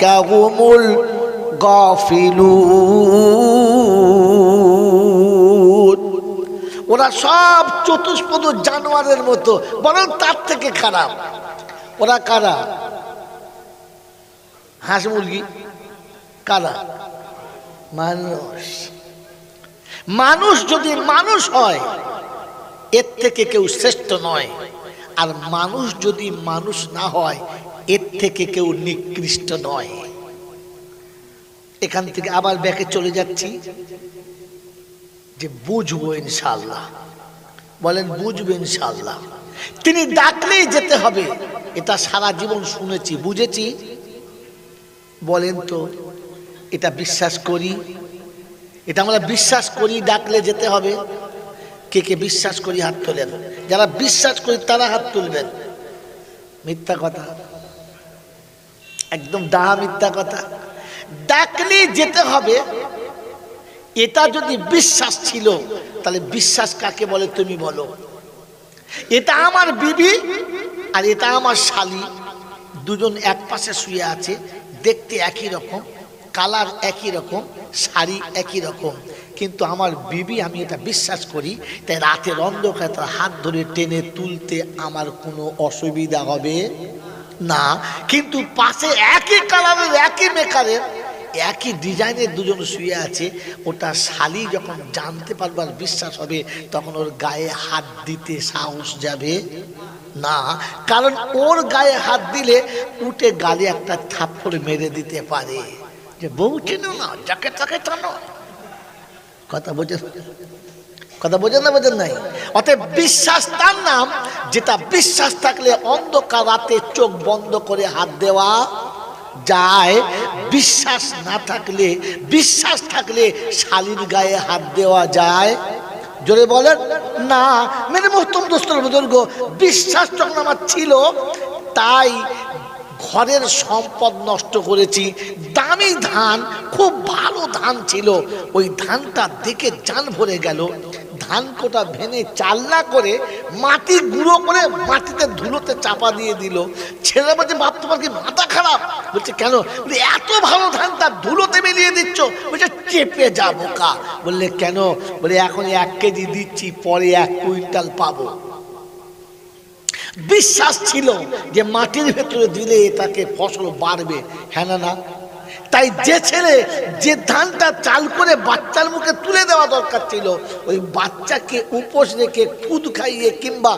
উলাইকা হুমুল গাফিলুন। ওরা সব চতুষ্পদ জানোয়ারের মতো, বরং তার থেকে খারাপ। ওরা কারা? হাঁস মুরগি। কারা? মানুষ। মানুষ যদি মানুষ হয় এর থেকে কেউ শ্রেষ্ঠ নয়, আর মানুষ যদি মানুষ না হয় এর থেকে কেউ নিকৃষ্ট নয়। এখান থেকে আবার ব্যাকে চলে যাচ্ছি যে বুঝবো ইনশাআল্লাহ। বলেন বুঝবো ইনশাআল্লাহ। তিনি ডাকলেই যেতে হবে, এটা সারা জীবন শুনেছি, বুঝেছি। বলেন তো এটা বিশ্বাস করি? এটা আমরা বিশ্বাস করি ডাকলে যেতে হবে? কে কে বিশ্বাস করি হাত তোলেন। যারা বিশ্বাস করি তারা হাত তুলবেন। মিথ্যা কথা, একদম ডাহা মিথ্যা কথা। ডাকলে যেতে হবে, এটা যদি বিশ্বাস ছিল তাহলে বিশ্বাস কাকে বলে তুমি বলো? এটা আমার বিবি আর এটা আমার শালি, দুজন এক পাশে শুয়ে আছে, দেখতে একই রকম, কালার একই রকম, শাড়ি একই রকম, কিন্তু আমার বিবি, আমি এটা বিশ্বাস করি, তাই রাতের অন্ধকারে তার হাত ধরে টেনে তুলতে আমার কোনো অসুবিধা হবে না। কিন্তু পাশে একই কালারের, একই মেকারের, একই ডিজাইনের দুজন শুয়ে আছে, ওটা শালি যখন জানতে পারবে আর বিশ্বাস হবে, তখন ওর গায়ে হাত দিতে সাহস যাবে না। কারণ ওর গায়ে হাত দিলে উঠে গালে একটা থাপ্পড় মেরে দিতে পারে যে বউ চেনো না, যাকে তাকে টানো। কথা বোঝেন? কথা বোঝেন না বোঝেন নাই? অতএব বিশ্বাস তার নাম যেটা বিশ্বাস থাকলে অন্ধকার রাতে চোখ বন্ধ করে হাত দেওয়া যায়। বিশ্বাস না থাকলে, বিশ্বাস থাকলে শালীর গায়ে হাত দেওয়া যায়? জোরে বলেন না। মেরে মোহতরম দোস্তর বুজুর্গ, বিশ্বাস যখন আমার ছিল তাই ঘরের সম্পদ নষ্ট করেছি। দামি ধান, খুব ভালো ধান ছিল, ওই ধানটা দেখে জান ভরে গেল। ধান কোটা ভেঙে চালনা করে মাটি গুঁড়ো করে মাটিতে ধুলোতে চাপা দিয়ে দিল। ছেলে বলছে বাপ তোমার কি মাথা খারাপ? বলছে কেন? এত ভালো ধানটা ধুলোতে মিলিয়ে দিচ্ছ। বলছে চেপে যাবো কা। বললে কেন? বলে এখন 1 কেজি দিচ্ছি, পরে 1 কুইন্টাল পাবো। বিশ্বাস ছিল যে মাটির ভেতরে দিলে তাকে ফসল বাড়বে, হ্যাঁ না না? তাই যে ছেলে যে ধানটা চাল করে বাচ্চার মুখে তুলে দেওয়া দরকার ছিল, ওই বাচ্চাকে উপোস রেখে খুদ খাইয়ে কিংবা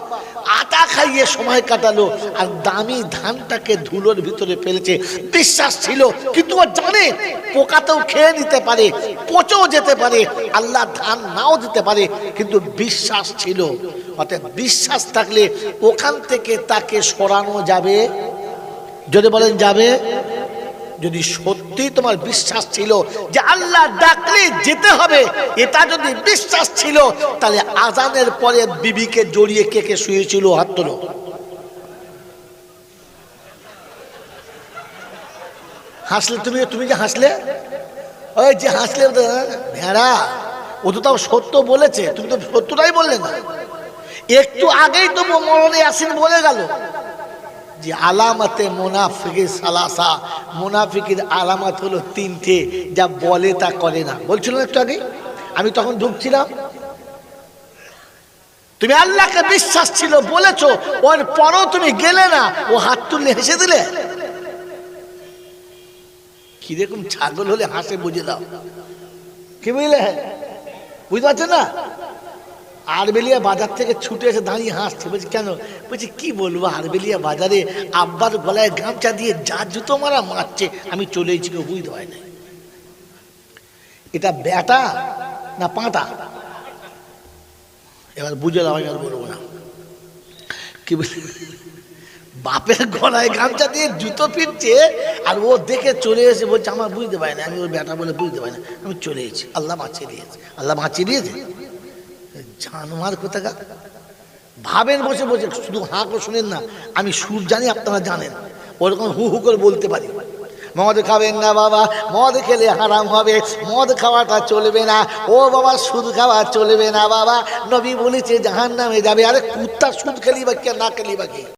আটা খাইয়ে সময় কাটালো, আর দামি ধানটাকে ধুলোর ভিতরে ফেলেছে। বিশ্বাস ছিল, কিন্তু ও জানে পোকাতেও খেয়ে নিতে পারে, পচেও যেতে পারে, আল্লাহ ধান নাও দিতে পারে, কিন্তু বিশ্বাস ছিল। অর্থাৎ বিশ্বাস থাকলে ওখান থেকে তাকে সরানো যাবে। যদি বলেন যাবে। যদি সত্যি তোমার বিশ্বাস ছিল যে আল্লাহ ডাকলে যেতে হবে, এটা যদি বিশ্বাস ছিল, তাহলে আজানের পরে বিবিকে জড়িয়ে কে কে শুয়েছিল হাত তোলো। হাসলে তুমি, তুমি যে হাসলে, ওই যে হাসলে ভেড়া, ও তো তাও সত্য বলেছে, তুমি তো সত্যটাই বললে না। একটু আগেই তো মরণে আসেন বলে গেল যে আলামতে মুনাফিকের সালাসা, মুনাফিকের আলামত হলো 3টে, যা বলে তা করে না। বলছিল একটু আগে, আমি তখন ঢুকছিলাম। তুমি আল্লাহকে বিশ্বাস ছিল বলেছো, ওর পরও তুমি গেলে না, ও হাত তুললে হেসে দিলে। কিরকম ছাগল হলে হাসে বুঝে দাও। কি বুঝলে? বুঝতে পারছো না? আরবেলিয়া বাজার থেকে ছুটে এসে দাঁড়িয়ে হাসছে। বলছি কেন? বলছি কি বলবো, আরবেলিয়া বাজারে আব্বার গলায় গামছা দিয়ে যা জুতো মারা মারছে, আমি চলে এসেছি, কেউ বুঝতে পারে না এটা ব্যাটা না পাঁটা। এবার বুঝে দাও, আমি আর বলবো না। কি বলি, বাপের গলায় গামছা দিয়ে জুতো ফিরছে, আর ও দেখে চলে এসে বলছে আমার বুঝতে পারে না, আমি ওর ব্যাটা বলে বুঝতে পারি না, আমি চলে এসেছি। আল্লাহ বাঁচিয়ে দিয়েছে, আল্লাহ বাঁচিয়ে দিয়েছে। জানোয়ার কোথাকার। ভাবেন বসে বসে, শুধু হাঁ করে শুনেন না, আমি সুর জানি, আপনারা জানেন, ওরকম হু হু করে বলতে পারি। মদ খাবেন না বাবা, মদ খেলে হারাম হবে, মদ খাওয়াটা চলবে না, ও বাবা সুদ খাওয়া চলবে না বাবা, নবী বলেছে জাহান্নামে যাবে। আরে কুত্তা সুদ খেলি বা কে না খেলি বা কি?